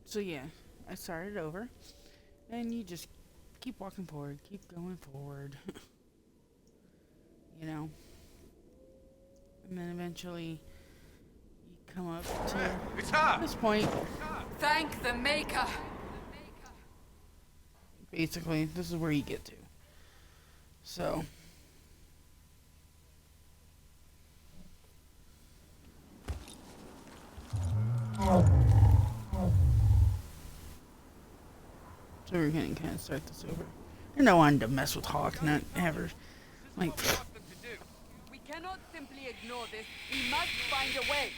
So yeah, I started over, and you just keep walking forward, keep going forward, you know, and then eventually you come up to It's her! this point. Thank the Maker! Basically, this is where you get to. So. So we're gonna kind of start this over. I don't want to mess with Hawk, not ever. Like, We cannot simply ignore this. We must find a way.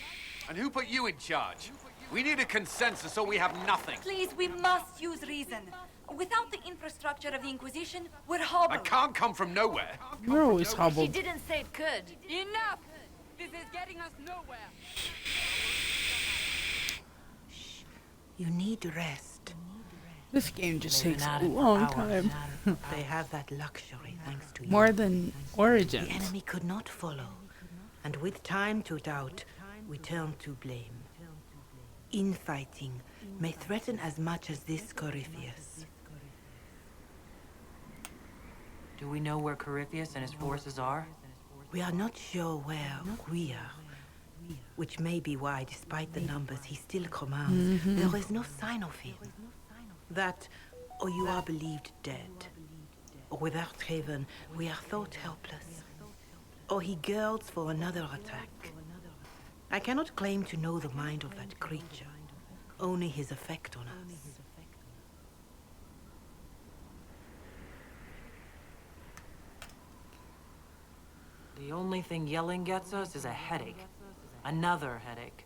And who put you in charge? We need a consensus or we have nothing. Please, we must use reason. Without the infrastructure of the Inquisition, we're hobbled. I can't come from nowhere. you're always He hobbled. didn't say it could. Enough! This is getting us nowhere. You need rest. This game just They've takes been a at it for long hours. time. They have that luxury thanks to you. More than The Origins. enemy could not follow. And with time to doubt, we turn to blame. Infighting may threaten as much as this Corypheus. Do we know where Corypheus and his forces are? We are not sure where we are. Which may be why, despite the numbers he still commands, there is no sign of him. That, or you are believed dead. Or without Haven, we are thought helpless. Or he girds for another attack. I cannot claim to know the mind of that creature, only his effect on us. The only thing yelling gets us is a headache. Another headache.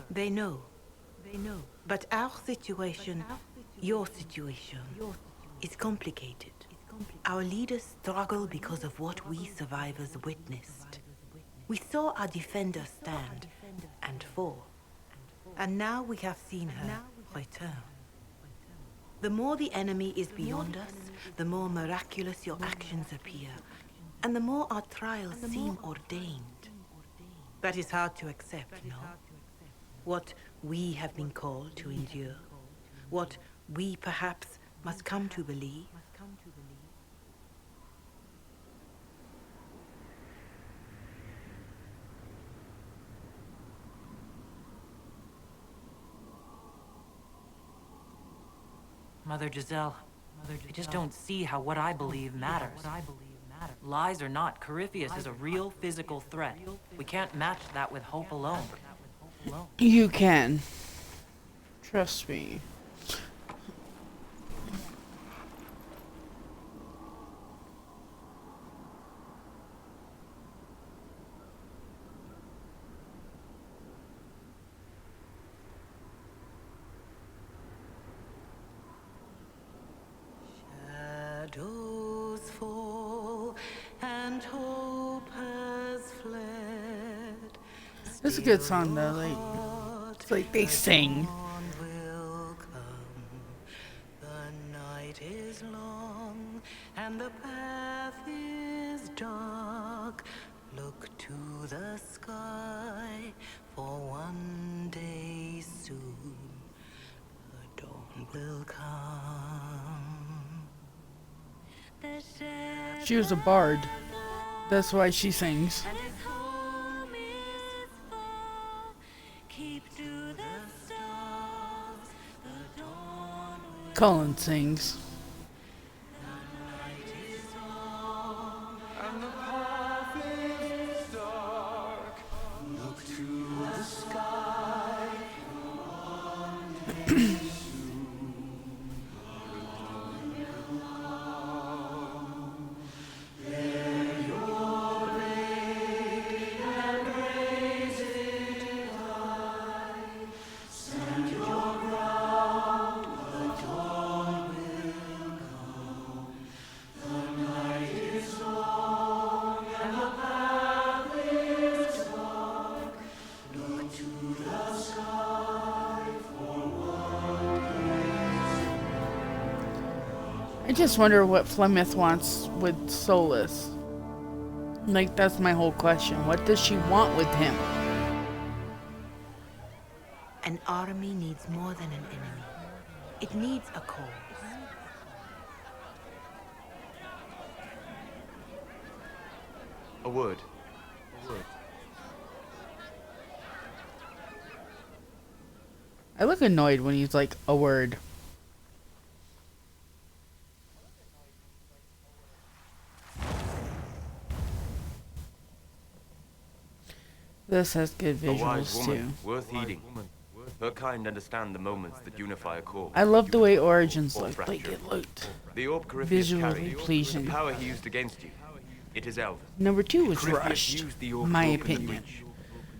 They know. But our situation, your situation, is complicated. Our leaders struggle because of what we survivors witnessed. We saw our defender stand and fall. And now we have seen her return. The more the enemy is beyond us, the more miraculous your actions appear, and the more our trials seem ordained. That is hard to accept, no? What we have been called to endure, what we perhaps must come to believe. Mother Giselle, I just don't see how what I believe matters. Lies or not, Corypheus is a real physical threat. We can't match that with hope alone. You can. Trust me. Shadows fall and hope has fled. It's a good song though. Like, it's like they sing. Dawn will come. The night is long and the path is dark. Look to the sky for one day soon. The dawn will come. She was a bard. That's why she sings. Colin sings. And the path is dark. Look to the sky. I just wonder what Flemeth wants with Solus. Like, that's my whole question. What does she want with him? An army needs more than an enemy. It needs a cause. A word. I look annoyed when he's like, a word. This has good A wise visuals woman, too. worth heeding. Her kind understand the moments that unify a core. I love the way Origins Or looked. Like it looked The orb Corypheus visually carried, the pleasing. power he used against you. It is elven. Number 2 was Corypheus rushed, used the orb my to open the opinion, breach.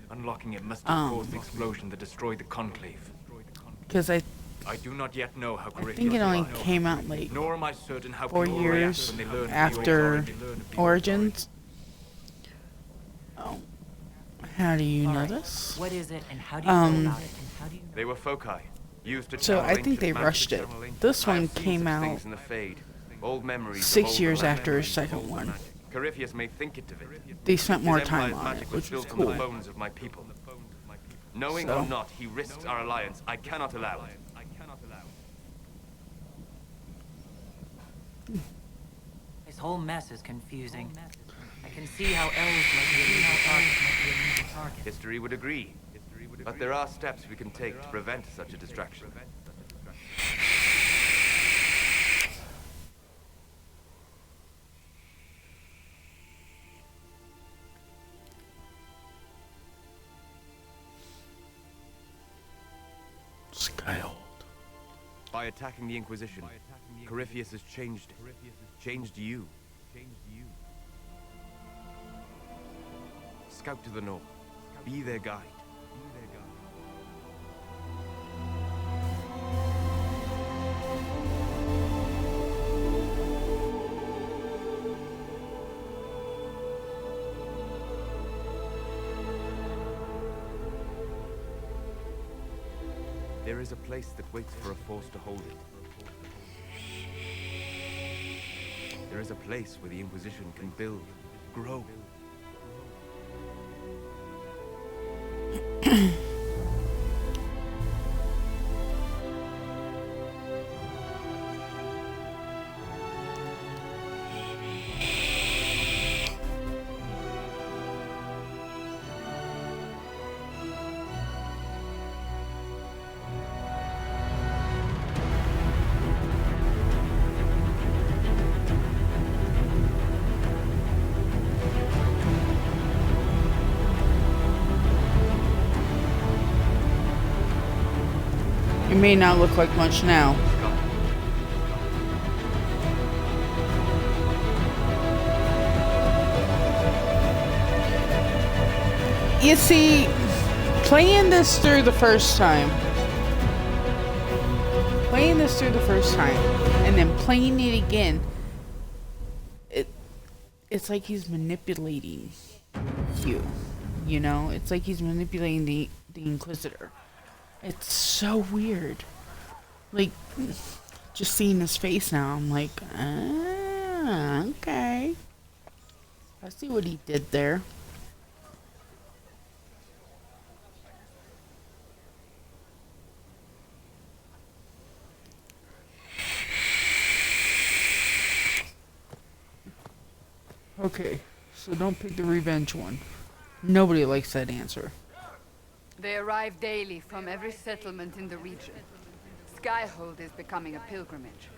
Unlocking it must have caused the explosion that destroyed the conclave. because I I do not yet know how Corypheus think it only survived, came out like nor am I certain how 4 people react years when they learn of the after orb and Origins. Oh, how do you know Alright, this? what is it and how do you know about it? They were foci, used to So channel I think ancient they magic. rushed it. This I one have seen came such out things in the Fade. Old memories of 6 old years magic. after his second one. Corypheus may think it of it. They spent more His time empire's on it, magic was which was built on cool. the bones of my people. Knowing So. or not, he risks our alliance. I cannot allow it. This whole mess is confusing. I can see how elves might be a easy target. History would agree. But there are steps we can take to prevent such a distraction. Skyhold. By attacking the Inquisition, Corypheus has changed you. Scout to the north. Be their guide. There is a place that waits for a force to hold it. There is a place where the Inquisition can build, grow. It may not look like much now. You see, playing this through the first time, and then playing it again, it's like he's manipulating you. You know, it's like he's manipulating the Inquisitor. It's so weird. Like, just seeing his face now, I'm like, okay. I see what he did there. Okay, so don't pick the revenge one. Nobody likes that answer. They arrive daily from every settlement in the region. Skyhold is becoming a pilgrimage.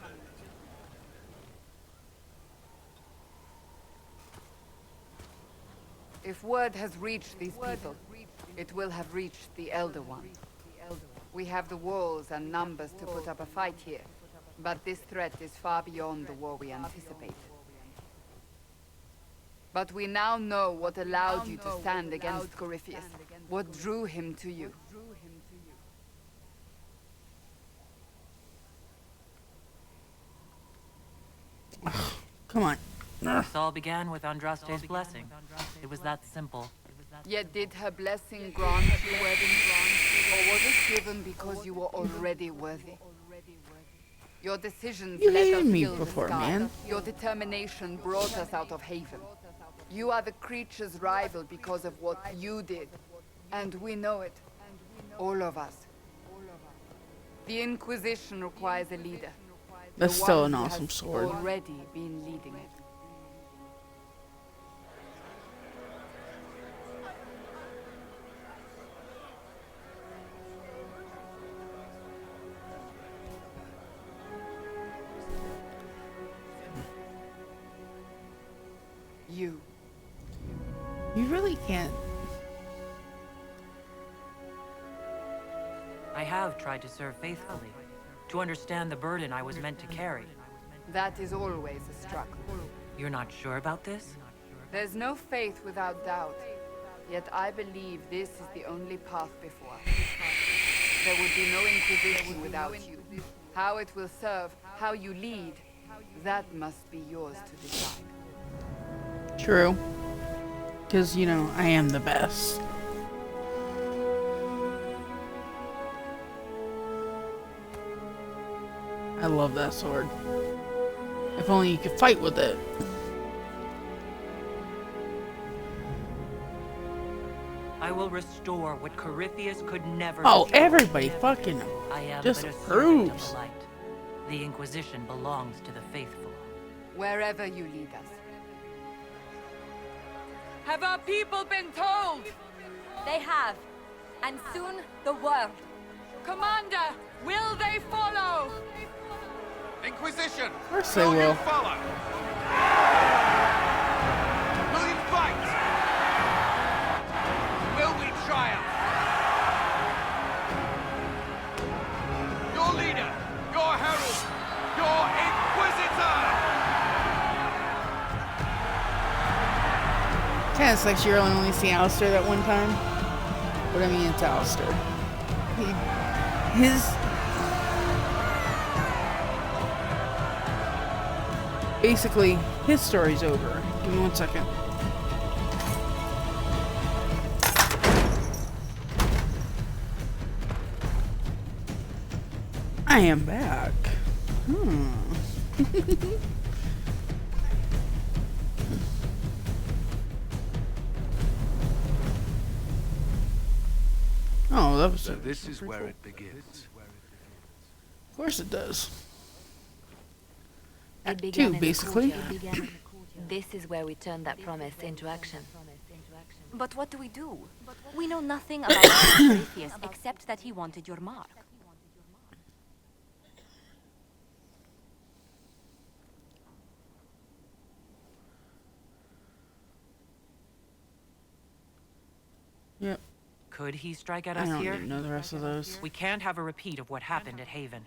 If word has reached these people, it will have reached the Elder One. We have the walls and numbers to put up a fight here, but this threat is far beyond the war we anticipated. But we now know what allowed you to stand against Corypheus, what drew him to you. Come on. This all began with Andraste's blessing. It was that simple. Yet did her blessing grant you wedding, or was it given because you were already worthy? Your decisions You led hated us me fill the before, sky. man. Your determination brought us out of Haven. You are the creature's rival because of what you did. And we know it. All of us. The Inquisition requires a leader. That's The still one an who awesome has sword. already been leading it. You. You really can't. I have tried to serve faithfully, to understand the burden I was meant to carry. That is always a struggle. You're not sure about this? There's no faith without doubt. Yet I believe this is the only path before us. There would be no Inquisition without you. How it will serve, how you lead, that must be yours to decide. True. Because, you know, I am the best. I love that sword. If only you could fight with it. I will restore what Corypheus could never Oh, destroy. everybody fucking I am just but a servant of approves. the light. The Inquisition belongs to the faithful. Wherever you lead us. Have our people been told? They have. And soon, the world. Commander, will they follow? Inquisition! Of course they will will. you follow? Will you fight? Will we triumph? Your leader, your herald, your Inquisitor! Kind of sucks you only see Alistair that one time. But I mean, it's Alistair. Basically, his story's over. Give me 1 second. I am back. Oh, that was. So this is where it begins. Of course it does. It Act began 2, in basically. the courtyard. This is where we turn that promise into action. But what do? We know nothing about Corypheus except that he wanted your mark. Yep. Could he strike at I us don't here? need to know the rest of those. We can't have a repeat of what happened at Haven.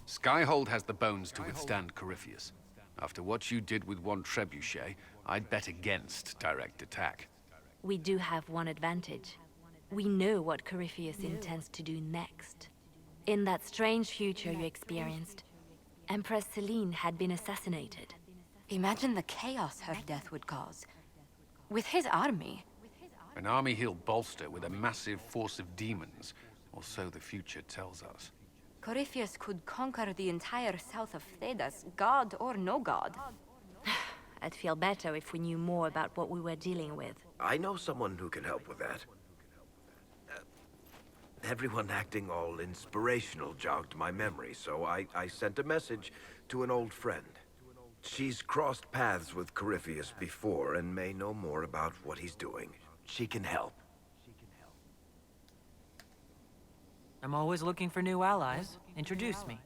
Skyhold has the bones to withstand Corypheus. After what you did with one trebuchet, I'd bet against direct attack. We do have one advantage. We know what Corypheus intends to do next. In that strange future you experienced, Empress Celine had been assassinated. Imagine the chaos her death would cause. With his army. An army he'll bolster with a massive force of demons, or so the future tells us. Corypheus could conquer the entire south of Thedas, god or no god. I'd feel better if we knew more about what we were dealing with. I know someone who can help with that. Everyone acting all inspirational jogged my memory, so I sent a message to an old friend. She's crossed paths with Corypheus before and may know more about what he's doing. She can help. I'm always looking for new allies. Introduce me.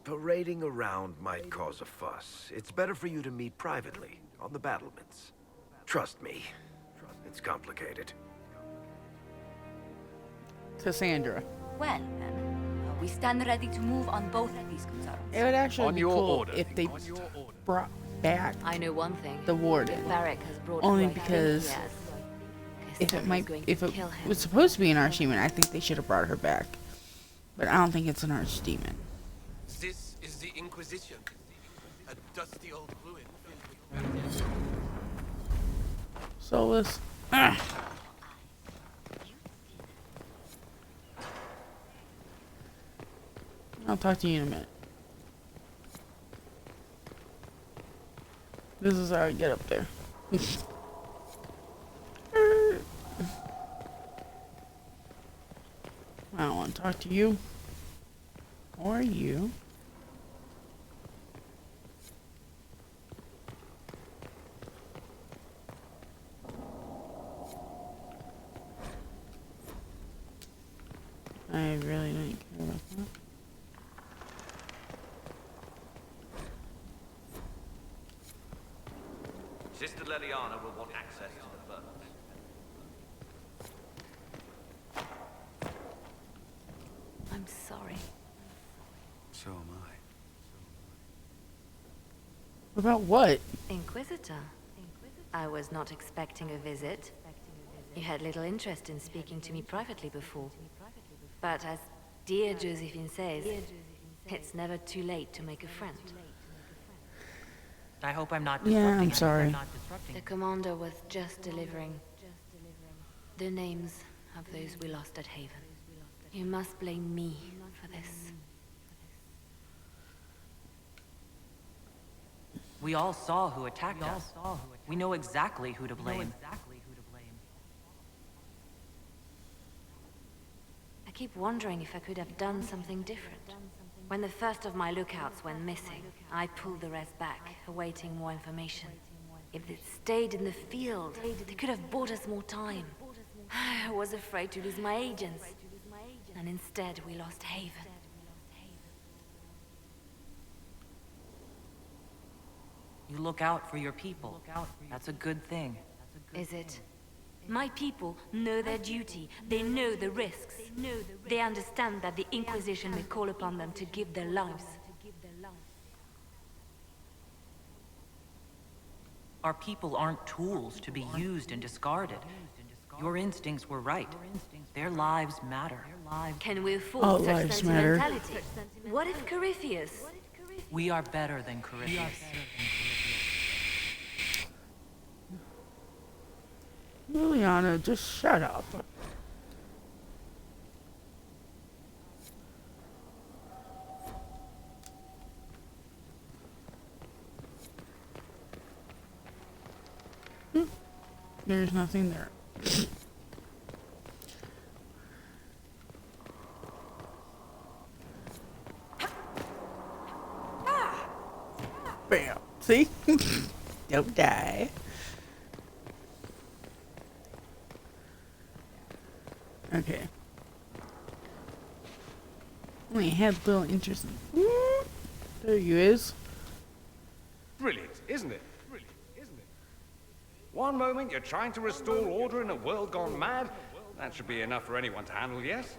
Parading around might cause a fuss. It's better for you to meet privately, on the battlements. Trust me, it's complicated. Cassandra. Well, then, we stand ready to move on both of these concerns. It would actually On be your cool order. if they brought back I know one thing. the warden. Varric has brought Only who I think because he has. if it Cassandra's going to if it kill him. was supposed to be an archdemon, I think they should have brought her back. But I don't think it's an archdemon. This is the Inquisition. A dusty old ruin filled with... So let's. I'll talk to you in a minute. This is how I get up there. I don't want to talk to you. Or you. I really don't care about that. Sister Leliana will want access to the furnace. I'm sorry. So am I. About what? Inquisitor. I was not expecting a visit. You had little interest in speaking to me privately before. But as dear Josephine says, it's never too late to make a friend. I hope I'm not Yeah, disrupting I'm sorry. The commander was just delivering the names of those we lost at Haven. You must blame me for this. We all saw who attacked us. We know exactly who to blame. I keep wondering if I could have done something different. When the first of my lookouts went missing, I pulled the rest back, awaiting more information. If they'd stayed in the field, they could have bought us more time. I was afraid to lose my agents. And instead, we lost Haven. You look out for your people. That's a good thing. Is it? My people know their duty. They know the risks. They understand that the Inquisition may call upon them to give their lives. Our people aren't tools to be used and discarded. Your instincts were right. Their lives matter. Can we afford All such lives matter. sentimentality? What if Corypheus? We are better than Corypheus. Liliana, just shut up. There's nothing there. Bam. See? Don't die. Okay. We had little interest in. There he is. Brilliant, isn't it? One moment you're trying to restore order in a world gone mad. That should be enough for anyone to handle, yes?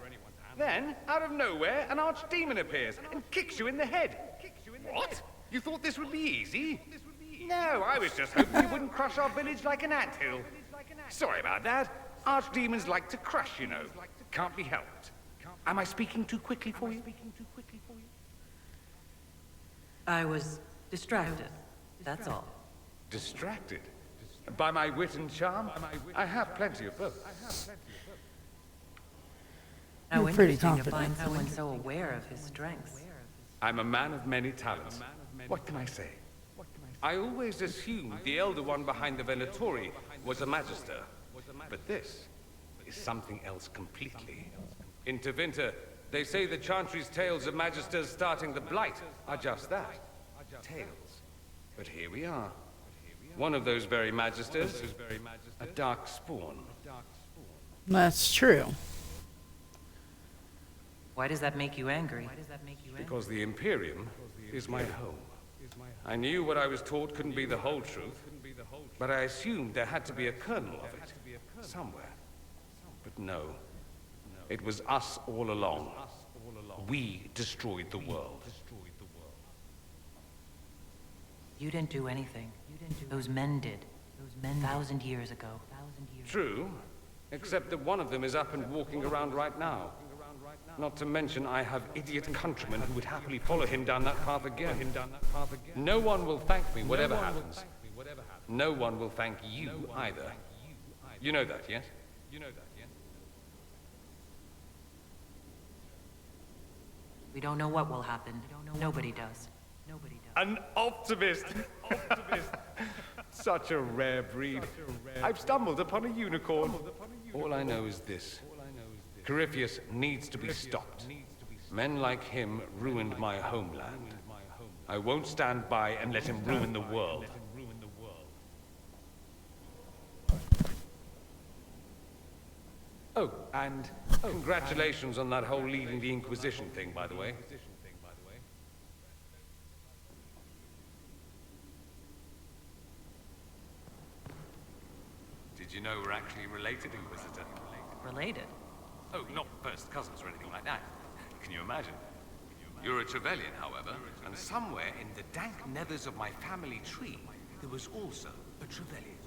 Then, out of nowhere, an archdemon appears and kicks you in the head. What? You thought this would be easy? No, I was just hoping you wouldn't crush our village like an anthill. Sorry about that. Archdemons like to crush, you know. Can't be helped. Am I speaking too quickly for you? I was distracted. That's all. Distracted? By my wit and charm? I have plenty of both. How You're pretty interesting to confident. find someone so aware of his strengths. I'm a man of many talents. What can I say? I always assumed the Elder One behind the Venatori was a Magister. But this is something else completely. In Tevinter, they say the Chantry's tales of Magisters starting the Blight are just that. Tales. But here we are. One of those very Magisters, a dark spawn. That's true. Why does that make you angry? Because the Imperium is my home. I knew what I was taught couldn't be the whole truth, but I assumed there had to be a kernel of it, somewhere. But no, it was us all along. We destroyed the world. You didn't do anything. Those men did. 1,000 years ago. True, except that one of them is up and walking around right now. Not to mention I have idiot countrymen who would happily follow him down that path again. No one will thank me, whatever happens. No one will thank you either. You know that, yes? We don't know what will happen. Nobody does. An optimist! Such a rare breed. I've stumbled upon a unicorn. All I know is this. Corypheus needs to be stopped. Men like him ruined my homeland. I won't stand by and let him ruin the world. Oh, and congratulations on that whole leading the Inquisition thing, by the way. Did you know we're actually related, Inquisitor? Related? Oh, not first cousins or anything like that. Can you imagine? You're a Trevelyan, however, and somewhere in the dank nethers of my family tree, there was also a Trevelyan.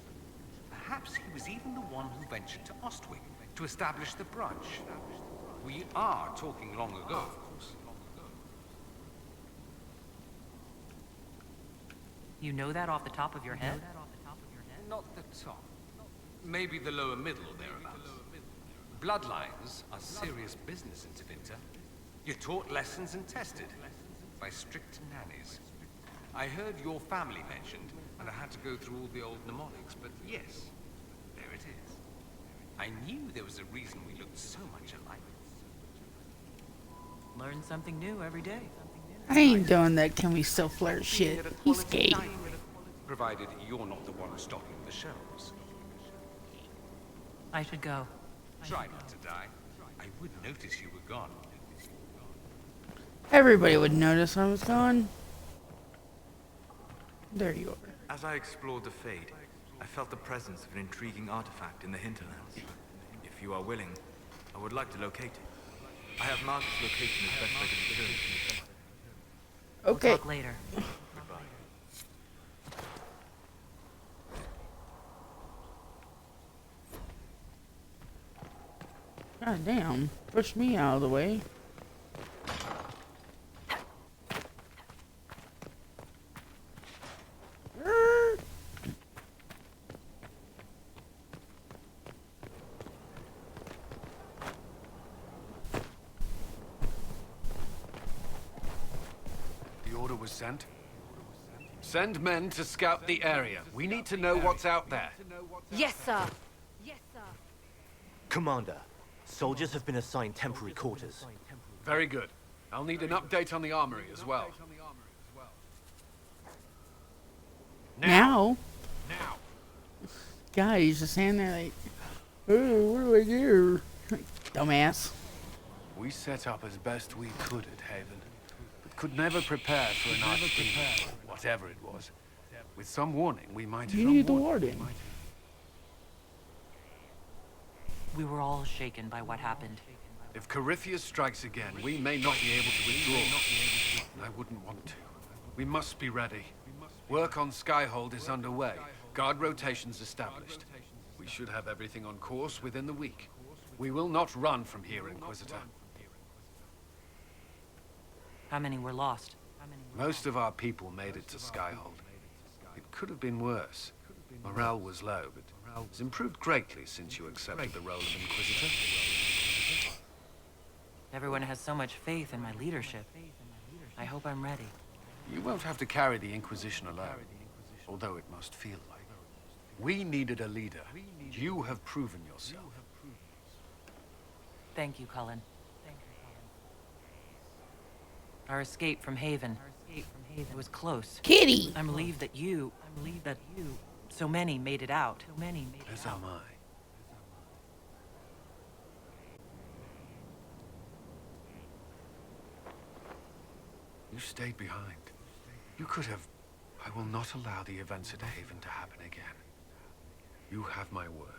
Perhaps he was even the one who ventured to Ostwick to establish the branch. We are talking long ago, of course. You know that off the top of your head? Not the top. Maybe the lower middle or thereabouts. Bloodlines are serious business in Tevinter. You're taught lessons and tested by strict nannies. I heard your family mentioned, and I had to go through all the old mnemonics, but yes, there it is. I knew there was a reason we looked so much alike. Learn something new every day. I ain't doing that can we still flirt shit. He's gay. Provided you're not the one stocking the shelves. I should go. Try not to die. I would notice you were gone. Everybody would notice I was gone. There you are. As I explored the Fade, I felt the presence of an intriguing artifact in the hinterlands. If you are willing, I would like to locate it. I have marked its location as best I can determine. Okay. We'll talk later. God damn. Push me out of the way. The order was sent. Send men to scout the area. We need to know what's out there. Yes, sir. Commander, soldiers have been assigned temporary quarters. Very good. I'll need an update on the armory as well. Now? Now. Guys, just standing there like, oh, what do I do? Dumbass. We set up as best we could at Haven, but could never prepare for an archdemon, whatever it was. With some warning, we might have... You need the warning. We were all shaken by what happened. If Corypheus strikes again, we may not be able to withdraw. And I wouldn't want to. We must be ready. Work on Skyhold is underway. Guard rotations established. We should have everything on course within the week. We will not run from here, Inquisitor. How many were lost? Most of our people made it to Skyhold. It could have been worse. Morale was low, but it's improved greatly since you accepted the role of Inquisitor. Everyone has so much faith in my leadership. I hope I'm ready. You won't have to carry the Inquisition alone, although it must feel like. We needed a leader. You have proven yourself. Thank you, Cullen. Our escape from Haven. It was close. Kitty! I'm relieved that so many made it out. As am I. You stayed behind. You could have... I will not allow the events at Haven to happen again. You have my word.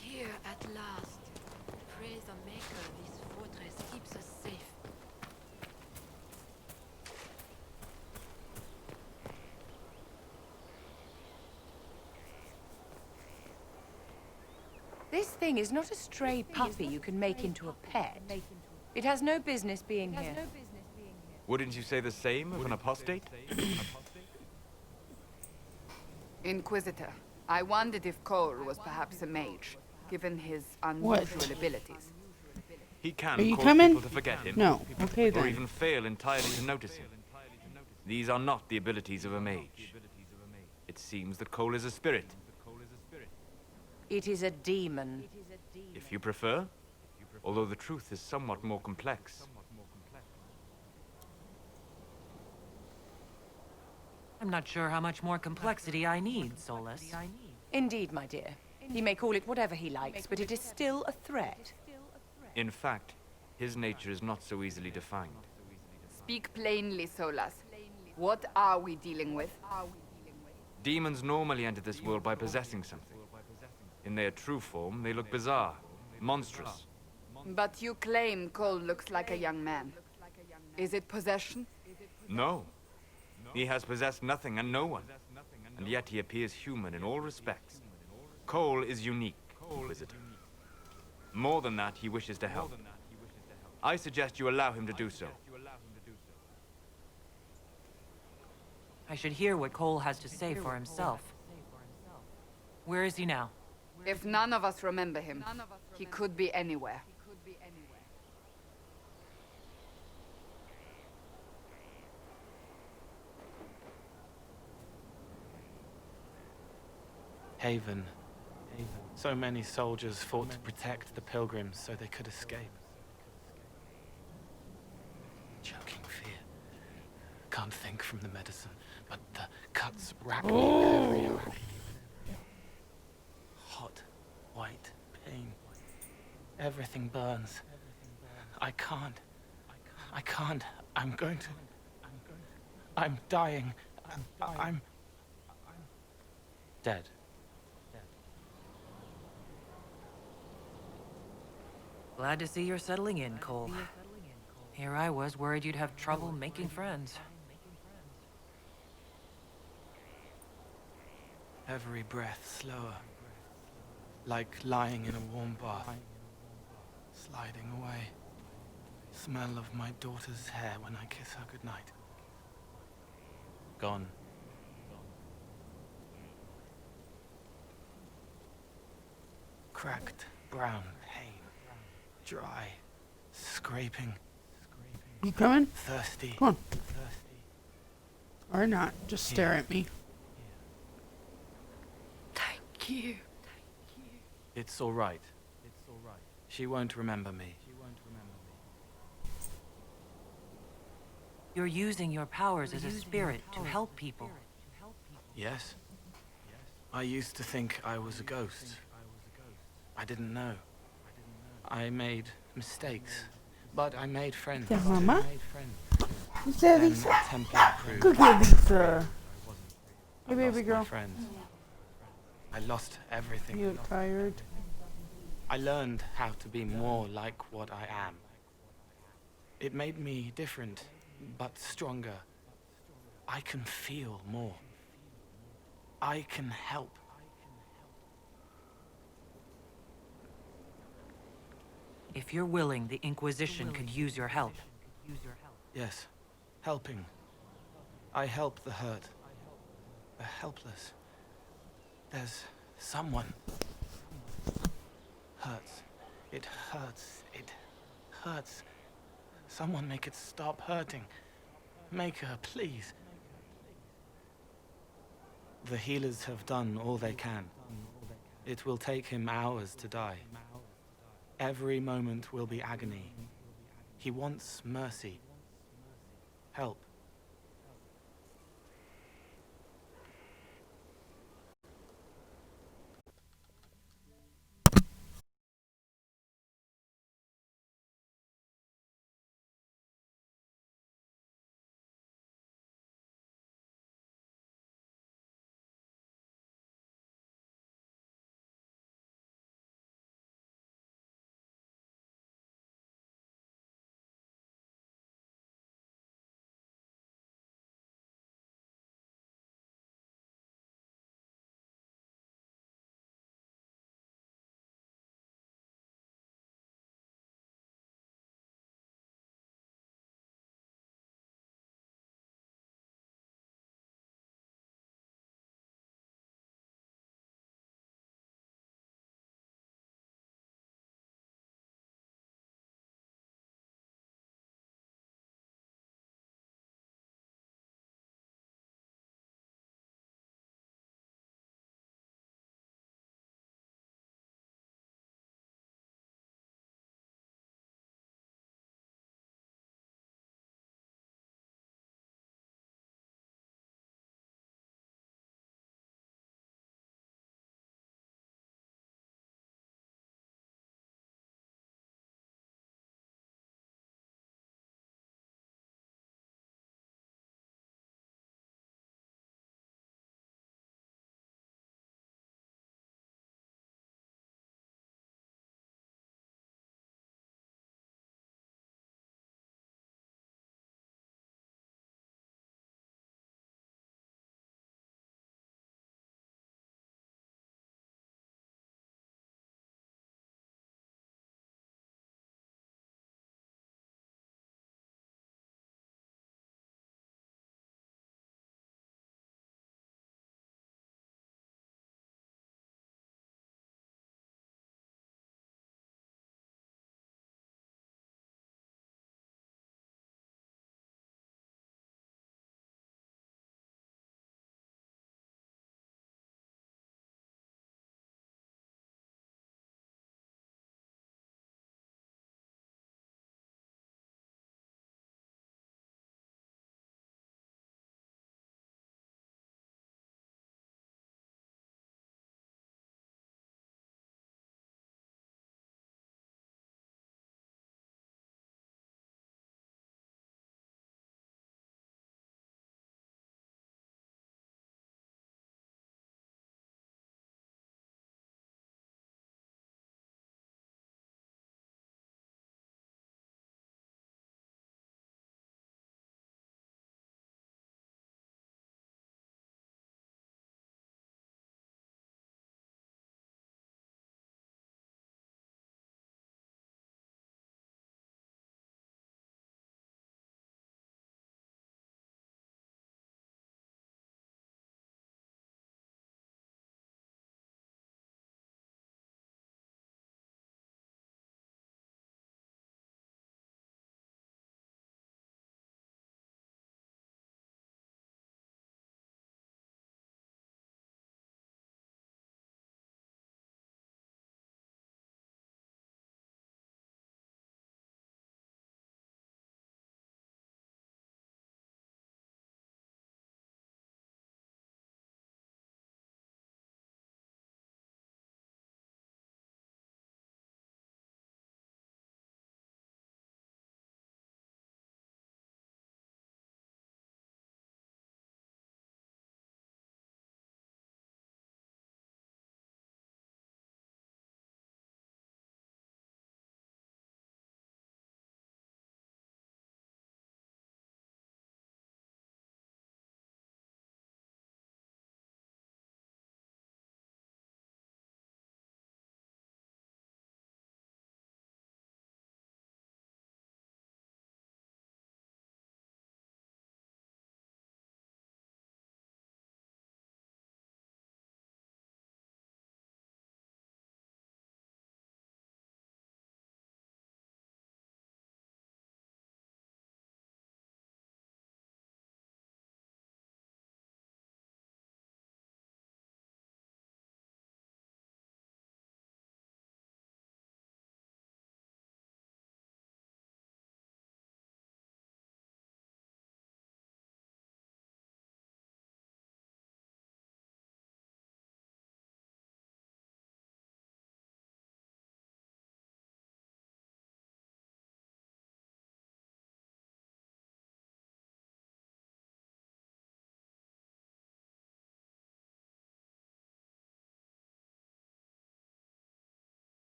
Here at last. Praise the Maker, this fortress keeps us safe. This thing is not a stray puppy you can make into a pet. It has no business being here. Wouldn't you say the same of an apostate? Inquisitor, I wondered if Cole was perhaps a mage, given his unusual abilities. He can Are you cause coming? people to forget him. No. Okay Or then. even fail entirely to notice him. These are not the abilities of a mage. It seems that Cole is a spirit. It is a demon. If you prefer, although the truth is somewhat more complex. I'm not sure how much more complexity I need, Solus. Indeed, my dear. He may call it whatever he likes, but it is still a threat. In fact, his nature is not so easily defined. Speak plainly, Solas. What are we dealing with? Demons normally enter this world by possessing something. In their true form, they look bizarre, monstrous. But you claim Cole looks like a young man. Is it possession? No. He has possessed nothing and no one. And yet he appears human in all respects. Cole is unique, visitor. More than that, he wishes to help. I suggest you allow him to do so. I should hear what Cole has to say for himself. Where is he now? If none of us remember him, he could be anywhere. Haven. So many soldiers fought to protect the pilgrims so they could escape. Choking fear. Can't think from the medicine, but the cuts rack me everywhere. Hot, white pain. Everything burns. I can't. I'm going to... I'm dying. I'm... dead. Glad to see you're settling in, Cole. Here I was worried you'd have trouble making friends. Every breath slower. Like lying in a warm bath. Sliding away. Smell of my daughter's hair when I kiss her goodnight. Gone. Cracked brown pain. Dry. Scraping. You coming? Thirsty. Come on. Or not. Just stare at me. Thank you. It's all right. She won't remember me. You're using your powers as a spirit to help people. Yes? I used to think I was a ghost. I didn't know. I made mistakes, but I made friends. Yeah, Mama? Who's that, Then Lisa? Templar proved Go get Lisa. Hey, I baby lost girl. my friends. I lost everything. You tired? I learned how to be more like what I am. It made me different, but stronger. I can feel more. I can help. If you're willing, the Inquisition could use your help. Yes, helping. I help the hurt, the helpless. There's someone. Hurts. It hurts. It hurts. Someone make it stop hurting. Make her, please. The healers have done all they can. It will take him hours to die. Every moment will be agony. He wants mercy. Help.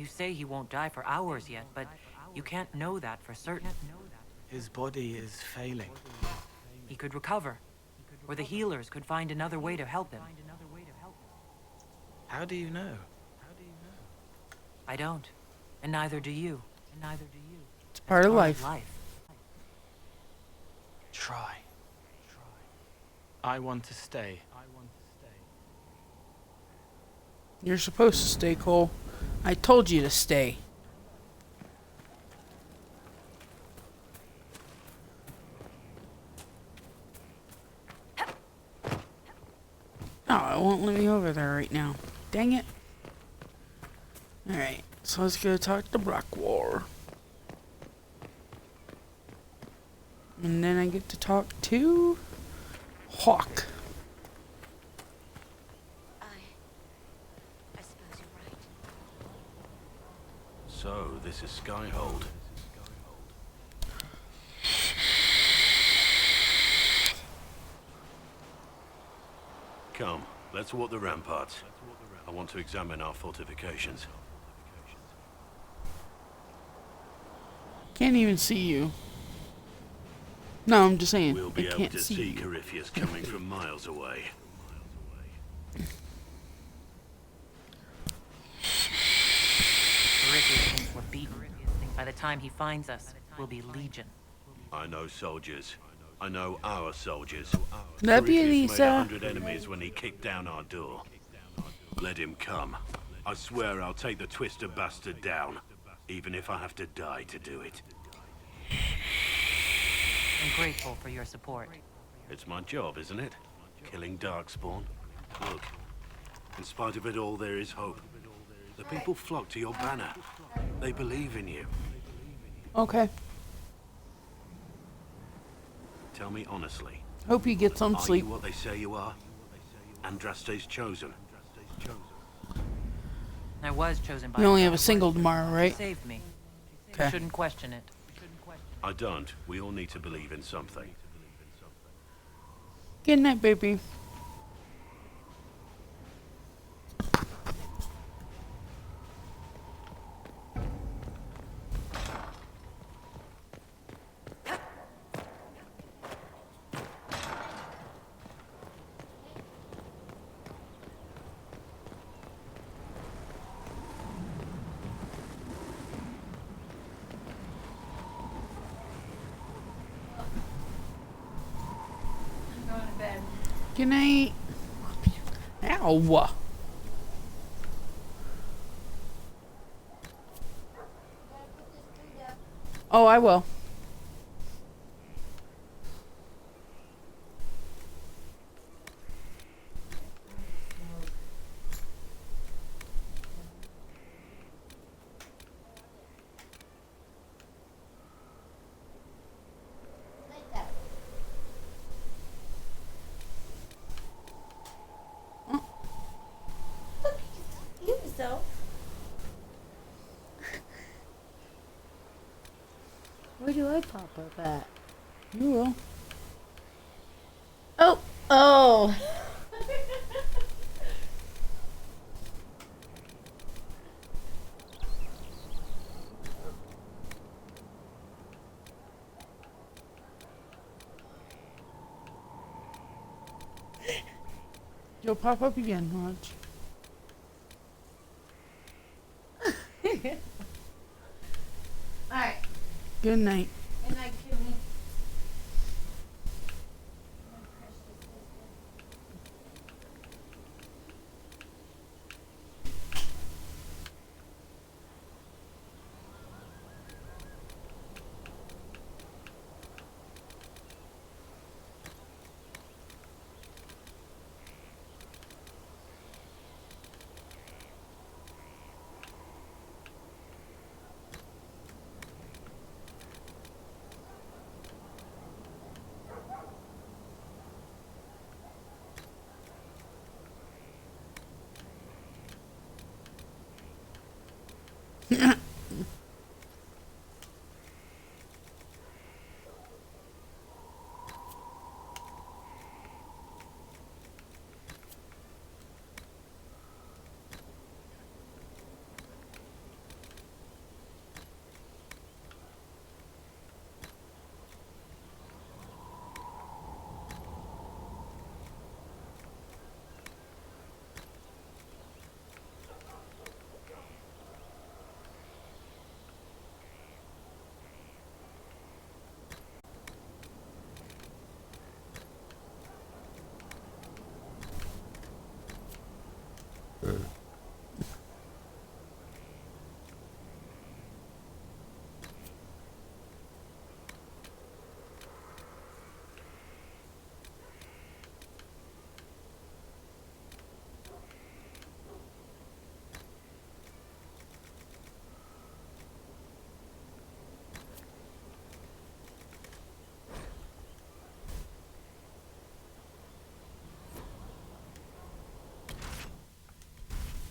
say he won't die for hours yet, but you can't know that for certain. His body is failing. He could recover, or the healers could find another way to help him. How do you know? I don't, and neither do you. It's part of life. Try. I want to stay. You're supposed to stay, Cole. I told you to stay. Oh, it won't let me over there right now. Dang it. Alright, so let's go talk to Brockwar. And then I get to talk to Hawk. I suppose you're right. So, this is Skyhold. Come, let's walk the ramparts. I want to examine our fortifications. Can't even see you. No, I'm just saying. We'll be I able can't to see see you. Corypheus coming from miles away. Corypheus thinks we're beaten. By the time he finds us, we'll be legion. I know soldiers. I know our soldiers. Love you, Corypheus Lisa. made 100 enemies when he kicked down our door. Let him come. I swear I'll take the twister bastard down, even if I have to die to do it. I'm grateful for your support. It's my job, isn't it? Killing Darkspawn. Look, in spite of it all, there is hope. The people flock to your banner. They believe in you. Okay. Tell me honestly. Hope you get some sleep. Are you what they say you are? Andraste's chosen. I was chosen by You only God. have a single tomorrow, right? He saved me. Okay. You shouldn't question it. I don't. We all need to believe in something. Good night, baby. Good night. Ow. Oh, I will. Where do I pop up at? You will. Oh! Oh! You'll pop up again, watch. Alright. Good night. Good night, Kimmy.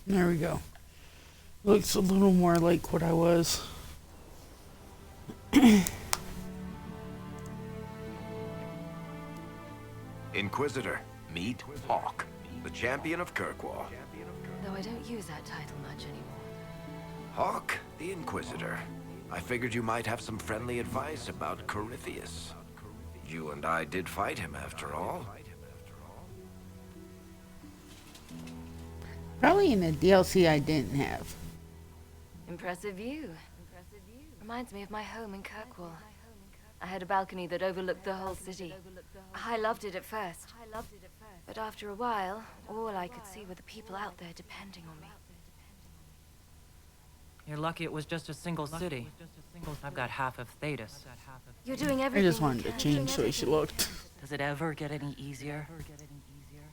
There we go. Looks a little more like what I was. Inquisitor, meet Hawk, the champion of Kirkwall. Though I don't use that title much anymore. Hawk, the Inquisitor. I figured you might have some friendly advice about Corypheus. You and I did fight him, after all. Probably in the DLC I didn't have. Impressive view. Reminds me of my home in Kirkwall. I had a balcony that overlooked the whole city. I loved it at first. But after a while, all I could see were the people out there depending on me. You're lucky it was just a single city. I've got half of Thetis. You're doing I everything just wanted to change the way she looked. Does it ever get any easier?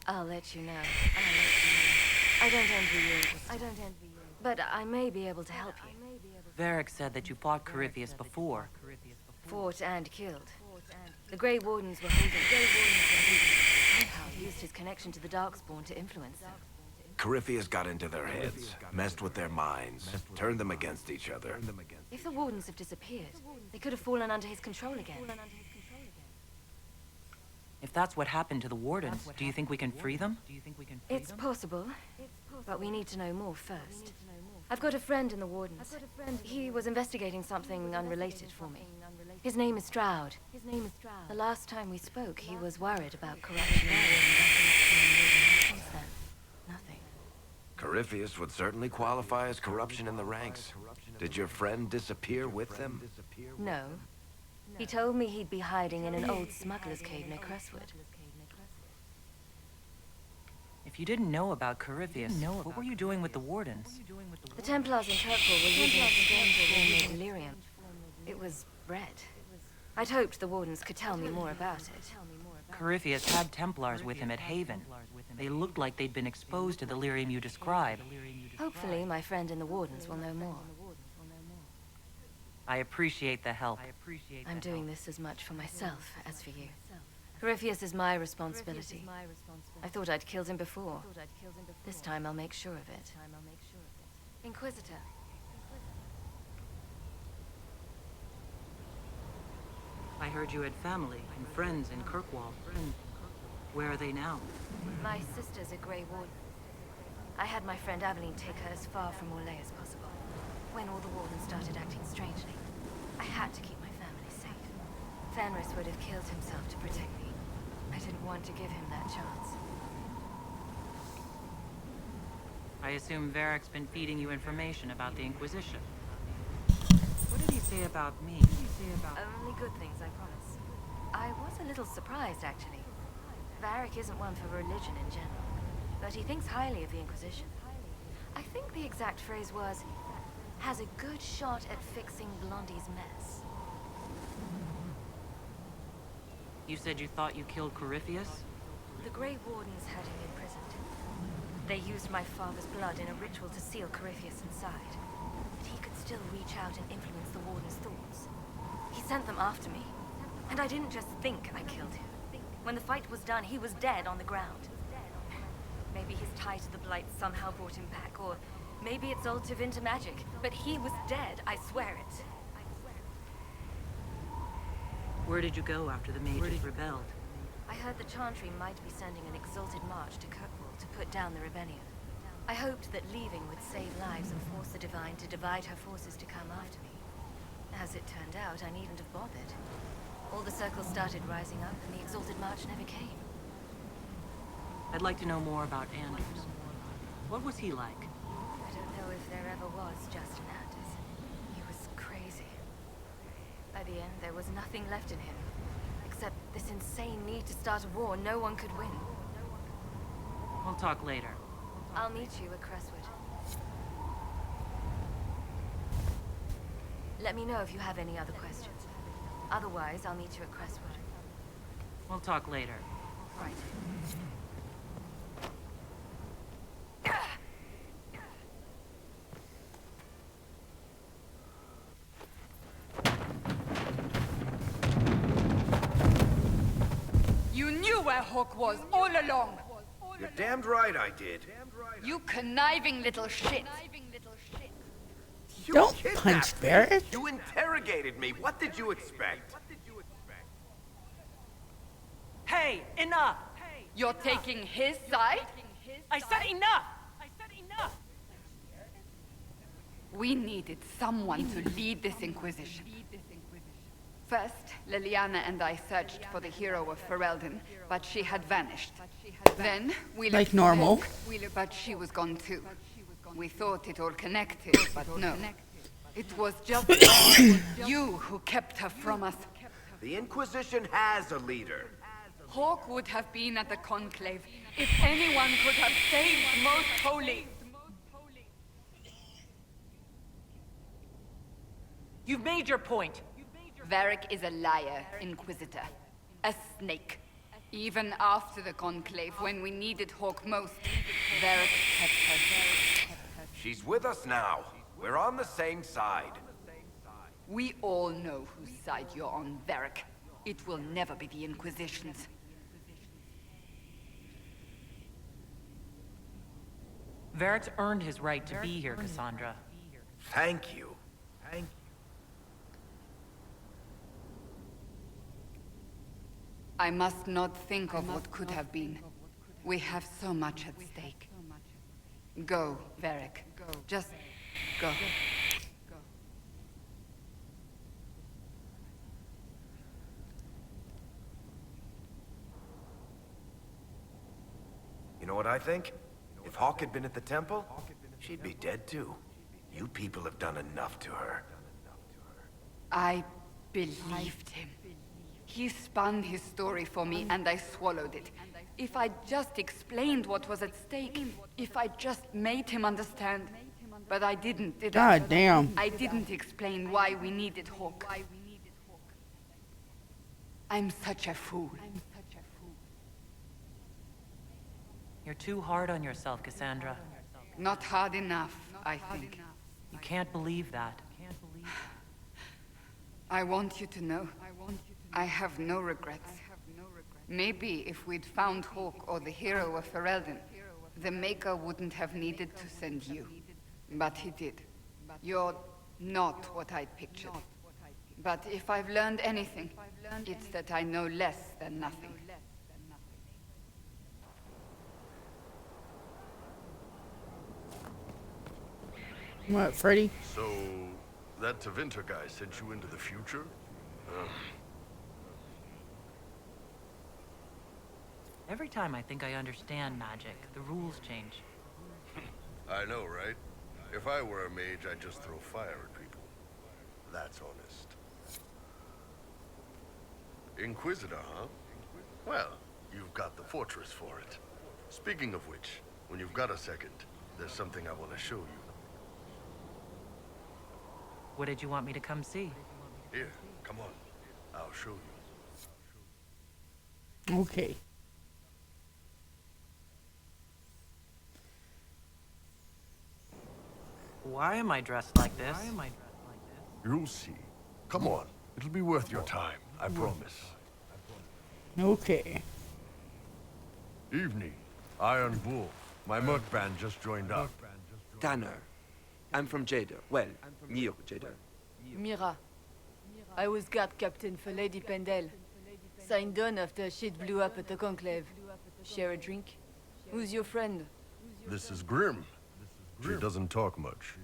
I'll let you know. I don't envy you. But I may be able to help you. Varric said that you fought Corypheus before. Fought and killed. The Grey Wardens were holding. Somehow used his connection to the Darkspawn to influence them. Corypheus got into their heads, messed with their minds, turned them against each other. If the Wardens have disappeared, they could have fallen under his control again. If that's what happened to the Wardens, do you think we can free them? It's possible, but we need to know more first. I've got a friend in the Wardens. He was investigating something unrelated for me. His name is Stroud. The last time we spoke, he was worried about corruption. Since then, nothing. Corypheus would certainly qualify as corruption in the ranks. Did your friend disappear with them? No. He told me he'd be hiding in an old smuggler's cave near Crestwood. If you didn't know about Corypheus, what were you doing with the Wardens? The Templars in Kirkwall were using a strange form of delirium. It was red. I'd hoped the Wardens could tell me more about it. Corypheus had Templars with him at Haven. They looked like they'd been exposed to the lyrium you describe. Hopefully, my friend in the Wardens will know more. I appreciate the help. I'm doing this as much for myself as for you. Corypheus is my responsibility. I thought I'd killed him before. This time I'll make sure of it. Inquisitor. I heard you had family and friends in Kirkwall. Where are they now? My sister's a Grey Warden. I had my friend Aveline take her as far from Orlais as possible. When all the Wardens started acting strangely, I had to keep my family safe. Fenris would have killed himself to protect me. I didn't want to give him that chance. I assume Varric's been feeding you information about the Inquisition. What did he say about me? Only good things, I promise. I was a little surprised, actually. Varric isn't one for religion in general, but he thinks highly of the Inquisition. I think the exact phrase was, has a good shot at fixing Blondie's mess. You said you thought you killed Corypheus? The Grey Wardens had him imprisoned. They used my father's blood in a ritual to seal Corypheus inside. But he could still reach out and influence the Warden's thoughts. He sent them after me. And I didn't just think I killed him. When the fight was done, he was dead on the ground. Maybe his tie to the Blight somehow brought him back, or maybe it's all Tevinter magic. But he was dead, I swear it. Where did you go after the mages rebelled? I heard the Chantry might be sending an exalted march to Kirkwall to put down the rebellion. I hoped that leaving would save lives and force the Divine to divide her forces to come after me. As it turned out, I needn't have bothered. All the circles started rising up, and the exalted march never came. I'd like to know more about Anders. What was he like? I don't know if there ever was just an Anders. He was crazy. By the end, there was nothing left in him, except this insane need to start a war no one could win. We'll talk later. I'll meet you at Crestwood. Let me know if you have any other questions. Otherwise, I'll meet you at Crestwood. We'll talk later. Right. You knew where Hawk was all along. You're damned right I did. You conniving little shit! You Don't kidnapped punch me. Barrett. You interrogated me. What did you expect? Hey, enough! You're taking his side? I said enough! We needed someone to lead this Inquisition. First, Liliana and I searched for the hero of Ferelden, but she had vanished. Then, we Like looked for normal. Hawk, but she was gone too. We thought it all connected, but no. It was just you who kept her from us. The Inquisition has a leader. Hawk would have been at the Conclave if anyone could have saved Most Holy. You've made your point. Varric is a liar, Inquisitor. A snake. Even after the Conclave, when we needed Hawk most, Varric kept her. She's with us now. We're on the same side. We all know whose side you're on, Varric. It will never be the Inquisition's. Varric's earned his right to be here, Cassandra. Thank you. Thank you. I must not think of what could have been. We have so much at stake. Go, Varric. Just go. You know what I think? If Hawk had been at the temple, she'd be dead too. You people have done enough to her. I believed him. He spun his story for me, and I swallowed it. If I just explained what was at stake, if I just made him understand. But I didn't, did I? God damn. I didn't explain why we needed Hawk. I'm such a fool. You're too hard on yourself, Cassandra. Not hard enough, I think. You can't believe that. I want you to know, I have no regrets. Maybe if we'd found Hawk or the hero of Ferelden, the Maker wouldn't have needed to send you. But he did. You're not what I'd pictured. But if I've learned anything, it's that I know less than nothing. What, Freddy? So, that Tevinter guy sent you into the future? Every time I think I understand magic, the rules change. I know, right? If I were a mage, I'd just throw fire at people. That's honest. Inquisitor, huh? Well, you've got the fortress for it. Speaking of which, when you've got a second, there's something I want to show you. What did you want me to come see? Here, come on. I'll show you. Okay. Why am I dressed like this? You'll see. Come on. It'll be worth your time, I promise. Okay. Evening. Iron Bull. My merc band just joined up. Tanner. I'm from Jader. Well, near Jader. Mira. I was guard captain for Lady Pendel. Signed on after shit blew up at the Conclave. Share a drink? Who's your friend? This is Grim. She doesn't talk much.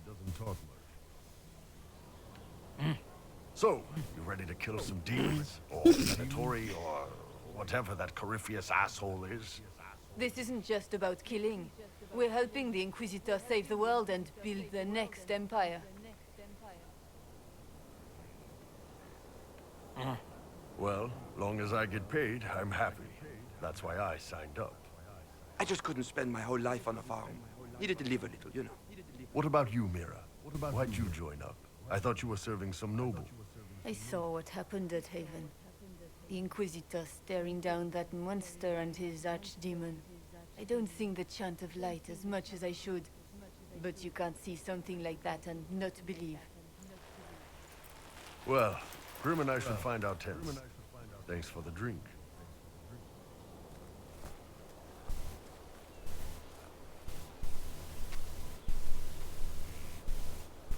So, you ready to kill some demons? Or Venatori, or whatever that Corypheus asshole is? This isn't just about killing. We're helping the Inquisitor save the world and build the next empire. Well, long as I get paid, I'm happy. That's why I signed up. I just couldn't spend my whole life on a farm. Needed to live a little, you know. What about you, Mira? Why'd you join up? I thought you were serving some noble. I saw what happened at Haven. The Inquisitor staring down that monster and his archdemon. I don't sing the chant of light as much as I should. But you can't see something like that and not believe. Well, Grim and I should find our tents. Thanks for the drink.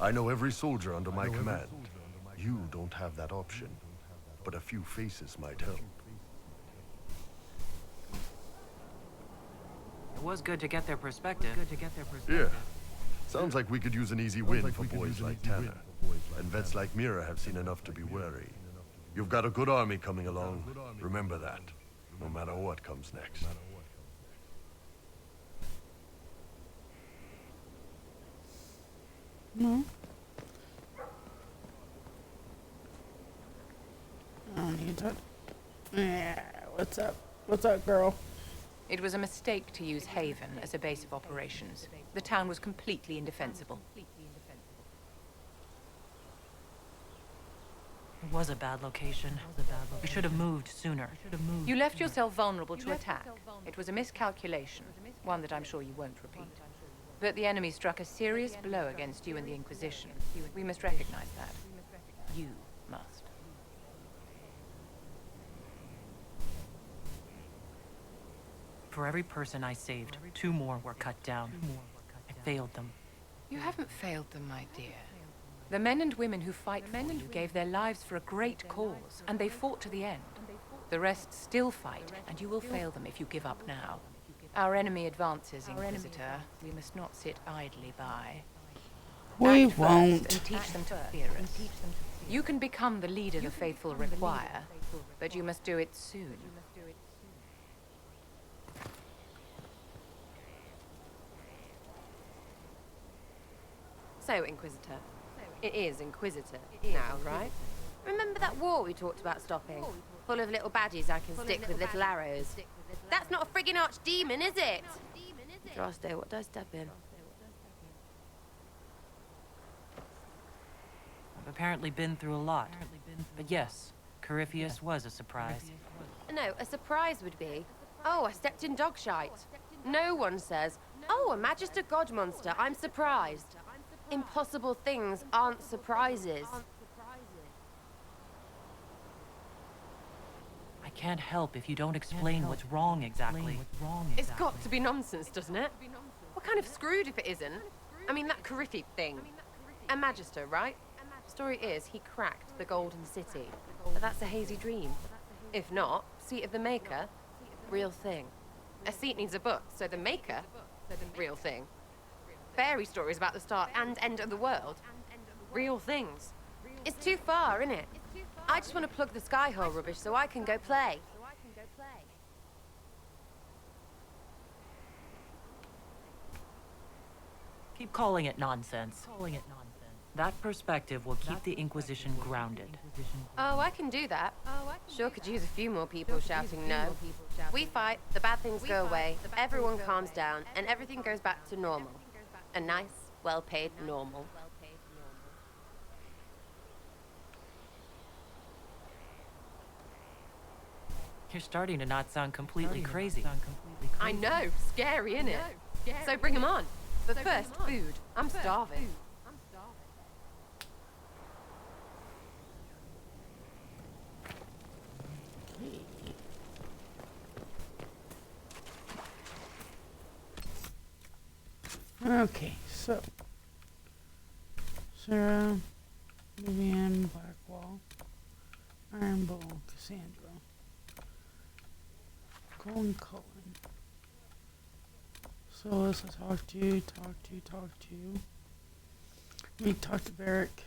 I know every soldier under my command. You don't have that option, but a few faces might help. It was good to get their perspective. Yeah. Sounds like we could use an easy win for boys like Tanner. And vets like Mira have seen enough to be wary. You've got a good army coming along. Remember that, no matter what comes next. No. I don't need that. Yeah, what's up? What's up, girl? It was a mistake to use Haven as a base of operations. The town was completely indefensible. It was a bad location. We should have moved sooner. You left yourself vulnerable to attack. It was a miscalculation, one that I'm sure you won't repeat. But the enemy struck a serious blow against you and the Inquisition. We must recognize that. You must. For every person I saved, 2 more were cut down. I failed them. You haven't failed them, my dear. The men and women who fight for you gave their lives for a great cause, and they fought to the end. The rest still fight, and you will fail them if you give up now. Our enemy advances, Inquisitor. We must not sit idly by. We Act first won't. and teach them to fear us. You can become the leader the faithful require, but you must do it soon. So, Inquisitor. It is Inquisitor now, right? Remember that war we talked about stopping? Full of little badges I can stick with little arrows. That's not a friggin' archdemon, is it? Drosto, what do I step in? I've apparently been through a lot. But yes, Corypheus was a surprise. No, a surprise would be, oh, I stepped in dog shite. No one says, oh, a Magister God monster, I'm surprised. Impossible things aren't surprises. I can't help if you don't explain what's wrong exactly. It's got to be nonsense, doesn't it? What kind of screwed if it isn't? I mean, that Corypheus thing. A Magister, right? Story is, he cracked the Golden City. But that's a hazy dream. If not, seat of the Maker, real thing. A seat needs a book, so the Maker, real thing. Fairy stories about the start and end of the world, real things. It's too far, isn't it? I just want to plug the Skyhole rubbish so I can go play. Keep calling it nonsense. That perspective will keep the Inquisition grounded. Oh, I can do that. Sure could use a few more people shouting no. We fight, the bad things go away, everyone calms down, and everything goes back to normal. A nice, well-paid normal. You're starting to not sound completely crazy. I know, scary, innit? So bring 'em on. But first, food. I'm starving. Okay, so Sarah, Vivian, Blackwall, Iron Bull, Cassandra, Colin Cullen. So let's talk to. Let me talk to Barrick.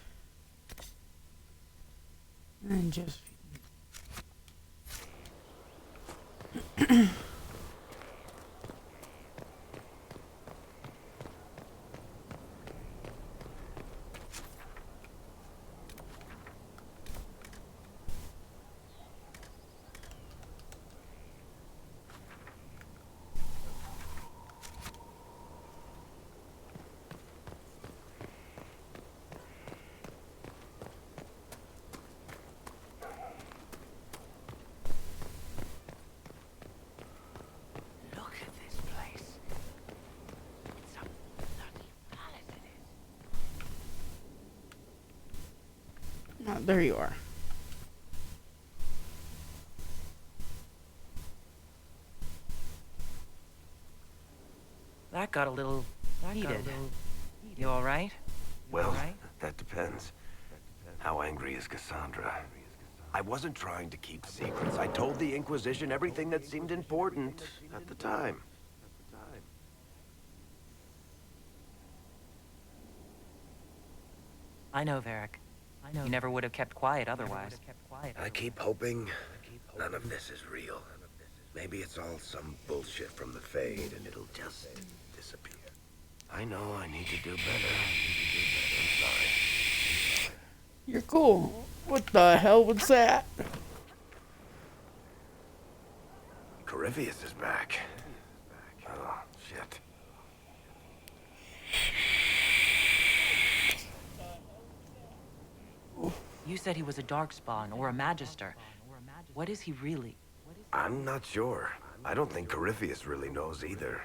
And then Josephine. Oh, there you are. That got a little heated. You all right? Well, That depends. How angry is Cassandra? I wasn't trying to keep secrets. I told the Inquisition everything that seemed important at the time. I know, Varric. You never would have kept quiet otherwise. I keep hoping none of this is real. Maybe it's all some bullshit from the Fade and it'll just disappear. I know I need to do better. I'm sorry. You're cool. What the hell was that? Corypheus is back. Oh, shit. You said he was a Darkspawn or a Magister. What is he really? I'm not sure. I don't think Corypheus really knows either.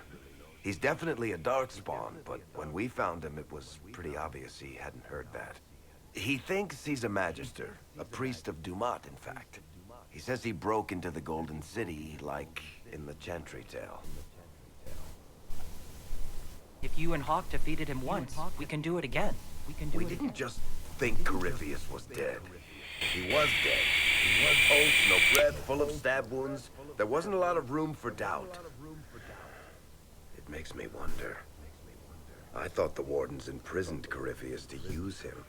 He's definitely a Darkspawn, but when we found him, it was pretty obvious he hadn't heard that. He thinks he's a Magister, a priest of Dumat, in fact. He says he broke into the Golden City, like in the Chantry tale. If you and Hawk defeated him once, we can do it again. We didn't just think Corypheus was dead. He was dead. He was cold, no breath, full of stab wounds. There wasn't a lot of room for doubt. It makes me wonder. I thought the Wardens imprisoned Corypheus to use him.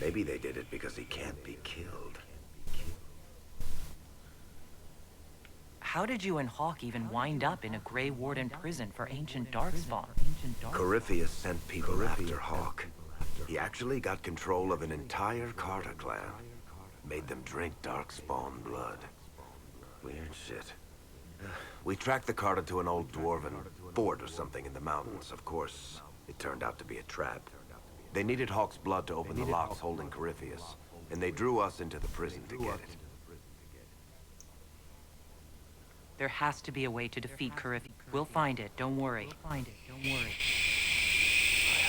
Maybe they did it because he can't be killed. How did you and Hawk even wind up in a Grey Warden prison for ancient Darkspawn? Corypheus sent people after Hawk. He actually got control of an entire Carter clan. Made them drink Darkspawn blood. Weird shit. We tracked the Carter to an old dwarven fort or something in the mountains. Of course, it turned out to be a trap. They needed Hawk's blood to open the locks holding Corypheus, and they drew us into the prison to get it. There has to be a way to defeat Corypheus. We'll find it, don't worry. I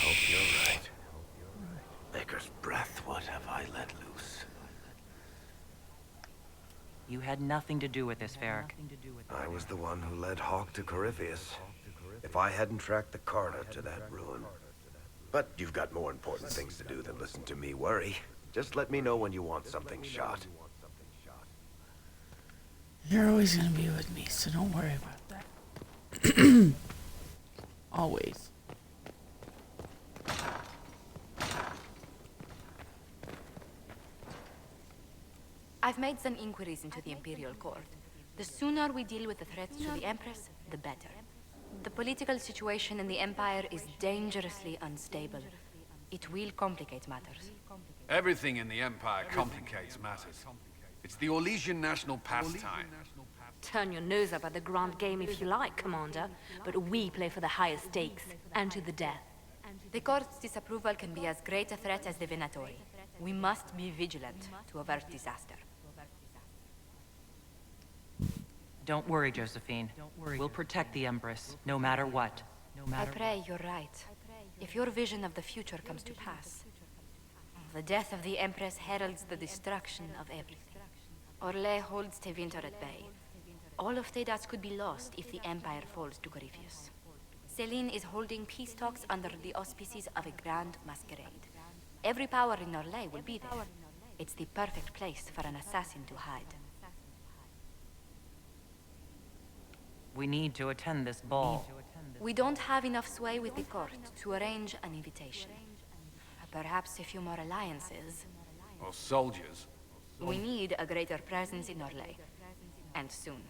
hope you're right. Maker's breath, what have I let loose? You had nothing to do with this, Varric. I was the one who led Hawk to Corypheus. If I hadn't tracked the Carter to that ruin. But you've got more important things to do than listen to me worry. Just let me know when you want something shot. You're always gonna be with me, so don't worry about that. Always. I've made some inquiries into the Imperial Court. The sooner we deal with the threats to the Empress, the better. The political situation in the Empire is dangerously unstable. It will complicate matters. Everything in the Empire complicates matters. It's the Orlesian national pastime. Turn your nose up at the grand game if you like, Commander, but we play for the highest stakes, and to the death. The Court's disapproval can be as great a threat as the Venatori. We must be vigilant to avert disaster. Don't worry, Josephine. We'll protect the Empress, no matter what. I pray you're right. If your vision of the future comes to pass, the death of the Empress heralds the destruction of everything. Orlais holds Tevinter at bay. All of Thedas could be lost if the Empire falls to Corypheus. Celine is holding peace talks under the auspices of a grand masquerade. Every power in Orlais will be there. It's the perfect place for an assassin to hide. We need to attend this ball. We don't have enough sway with the court to arrange an invitation. Perhaps a few more alliances. Or soldiers. We need a greater presence in Orlais. And soon.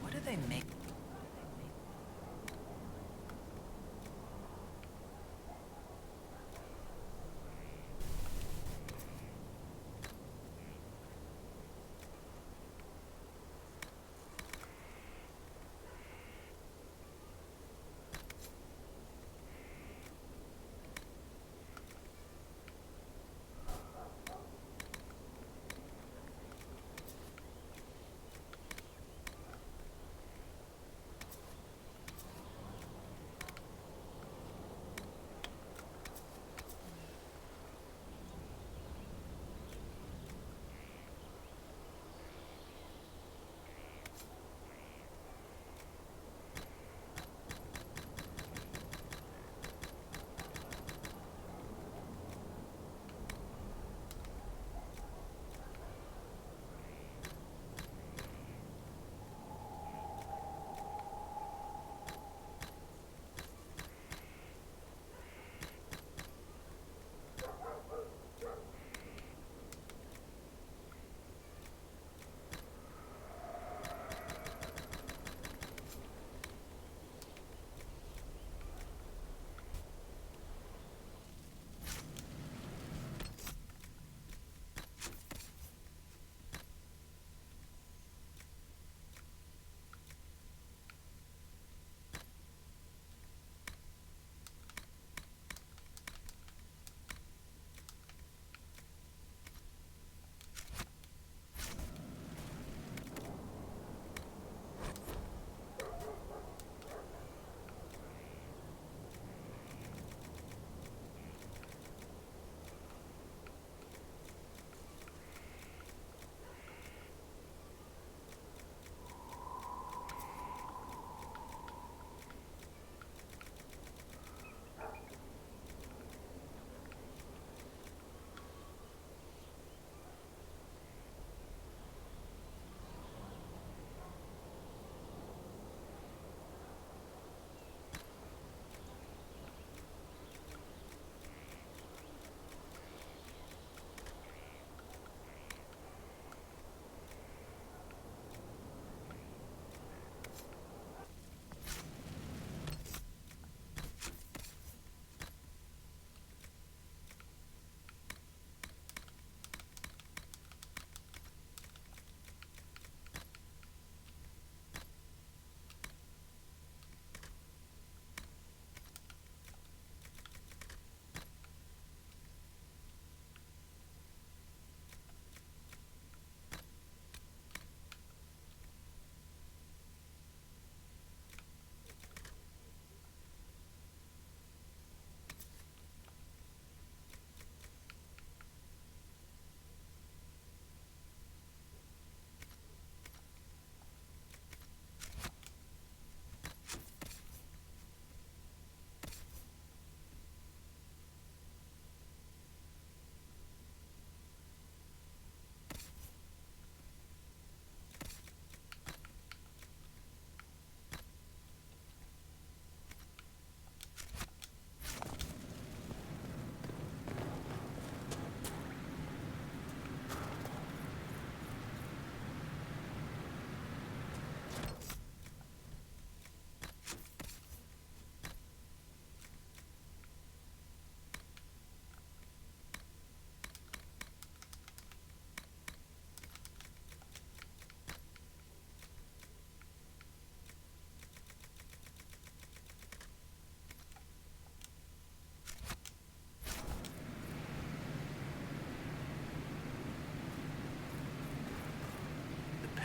What do they make?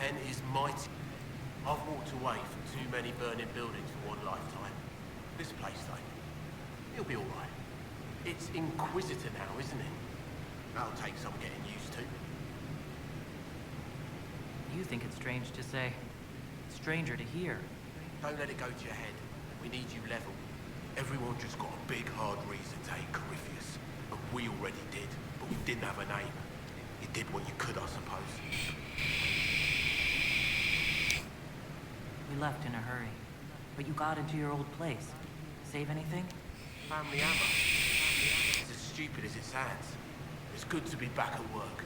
Ken is mighty. I've walked away from too many burning buildings for one lifetime. This place, though, it'll be all right. It's Inquisitor now, isn't it? That'll take some getting used to. You think it's strange to say. Stranger to hear. Don't let it go to your head. We need you level. Everyone just got a big, hard reason to hate Corypheus. And we already did, but we didn't have a name. You did what you could, I suppose. We left in a hurry. But you got into your old place. Save anything? Family hammer. It's as stupid as it sounds. It's good to be back at work.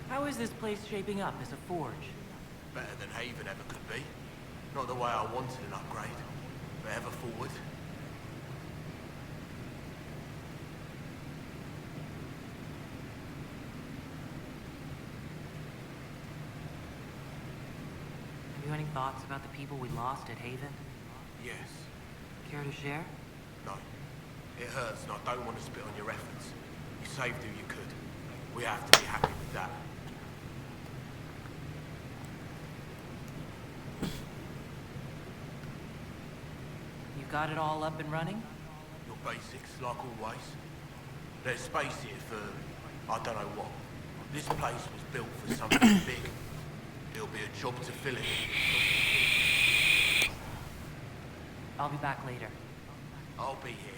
How is this place shaping up as a forge? Better than Haven ever could be. Not the way I wanted an upgrade, but ever forward. Have you any thoughts about the people we lost at Haven? Yes. Care to share? No. It hurts and I don't want to spit on your efforts. You saved who you could. We have to be happy with that. You got it all up and running? Your basics, like always. There's space here for, I don't know what. This place was built for something big. It'll be a job to fill it. I'll be back later. I'll be here.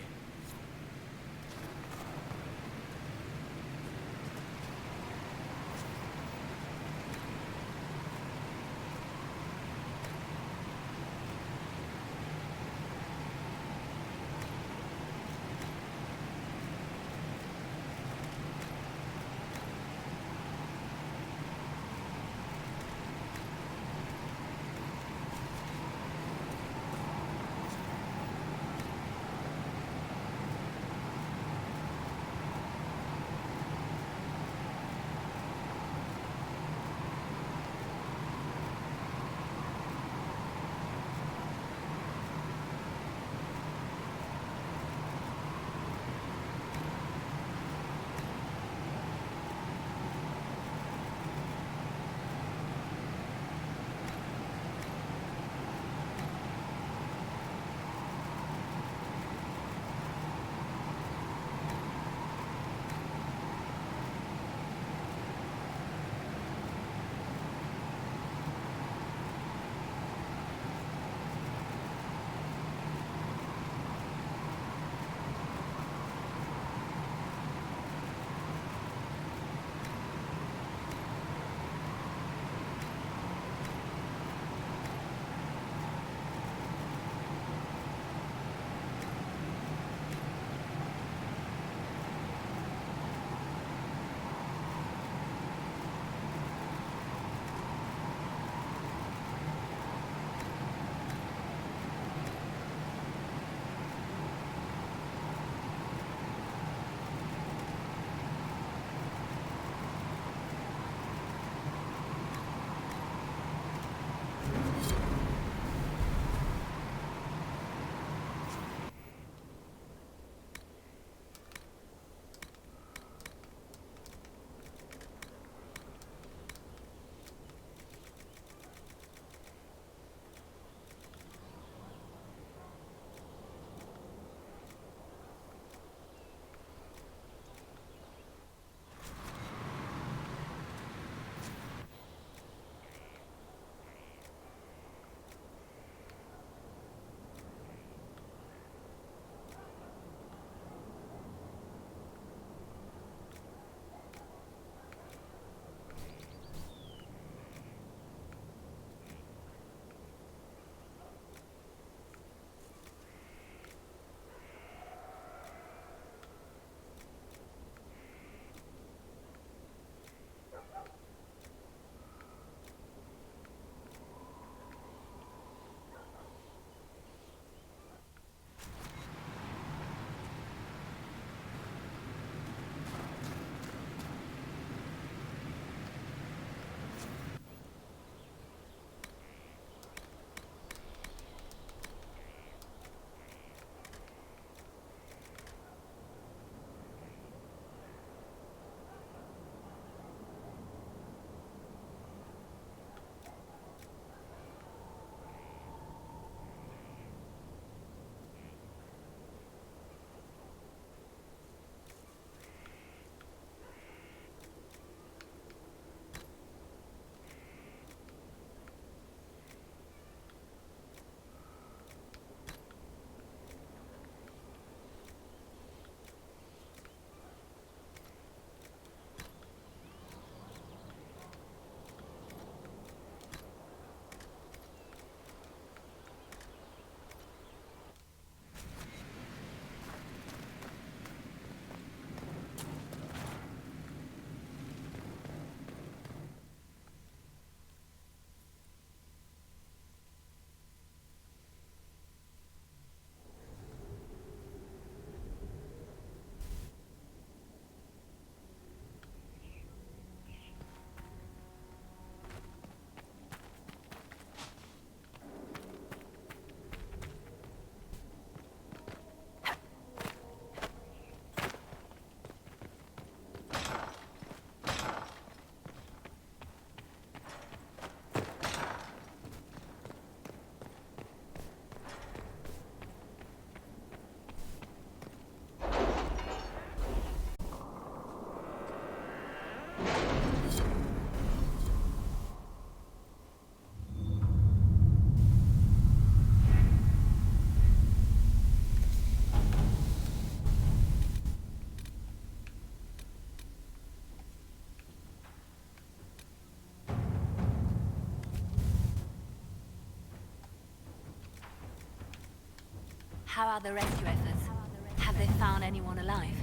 How are the rescue efforts? Have they found anyone alive?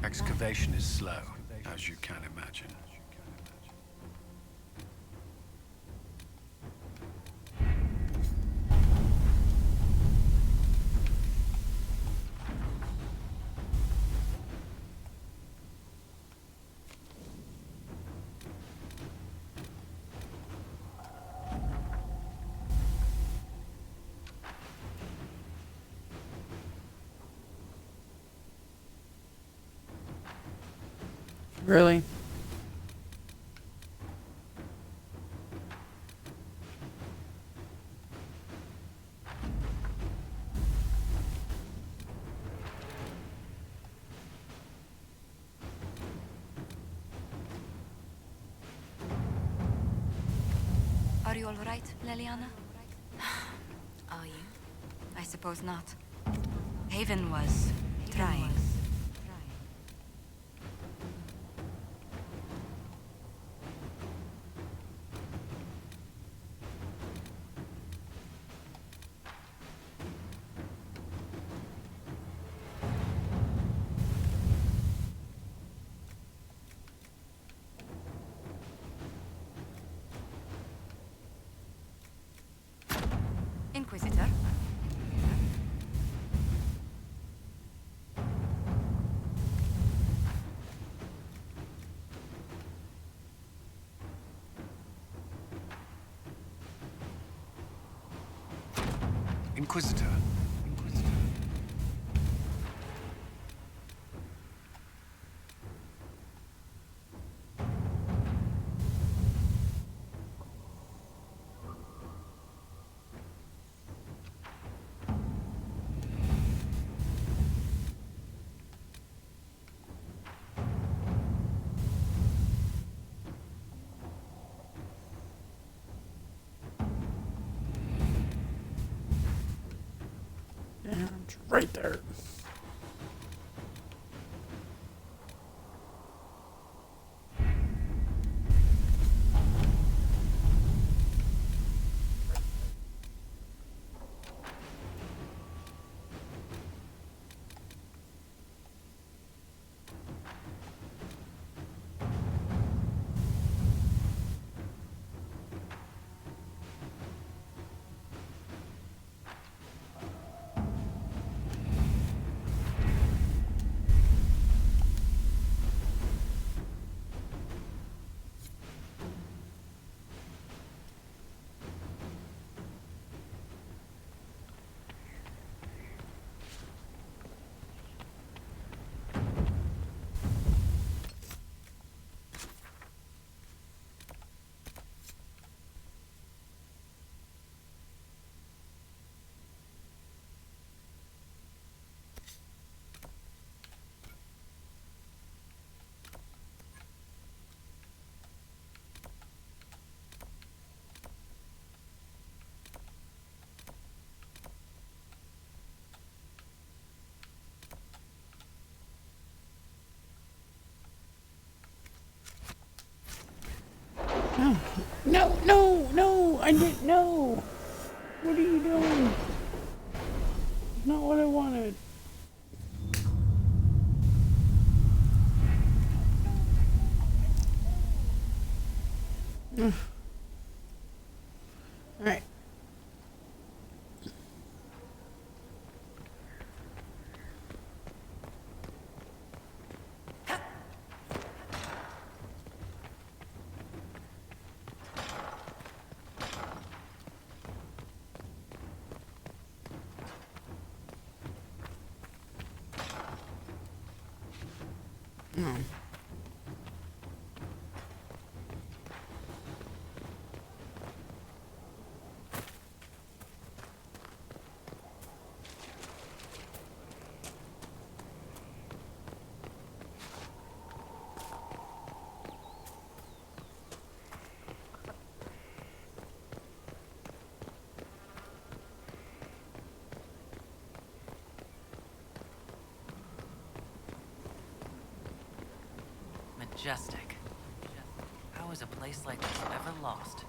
Excavation is slow, as you can imagine. Really? Are you all right, Leliana? Are you? I suppose not. Haven was trying. Inquisitor? Inquisitor. Damn, it's right there. No, no, no, I didn't know. What are you doing? Not what I wanted. Alright. No. Majestic. How is a place like this ever lost?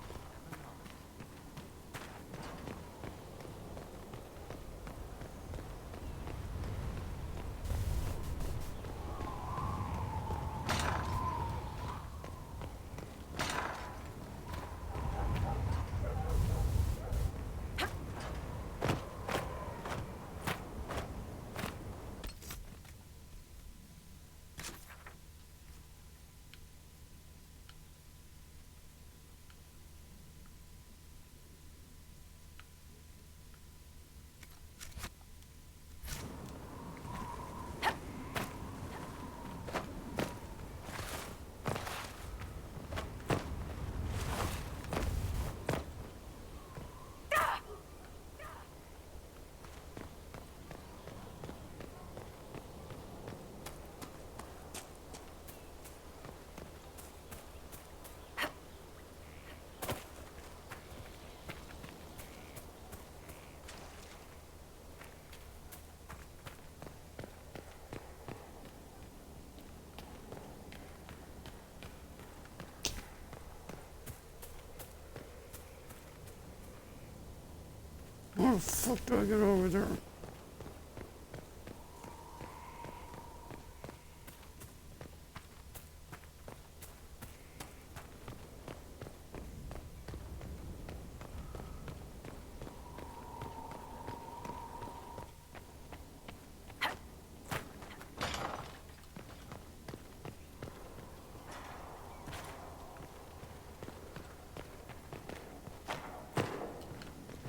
How the fuck do I get over there?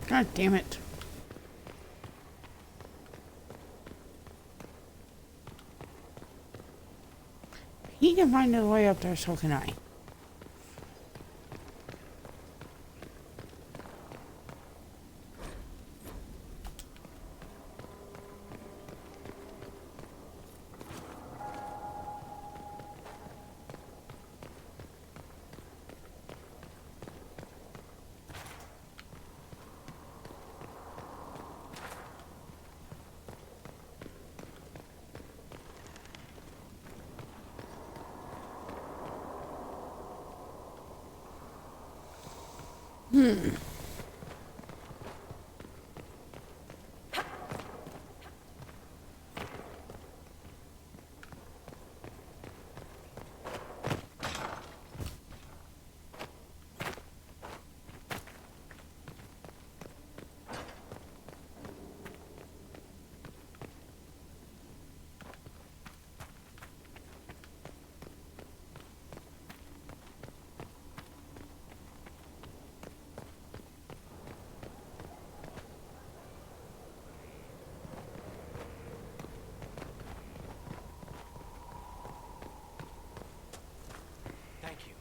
God damn it. He can find his way up there, so can I. Thank you.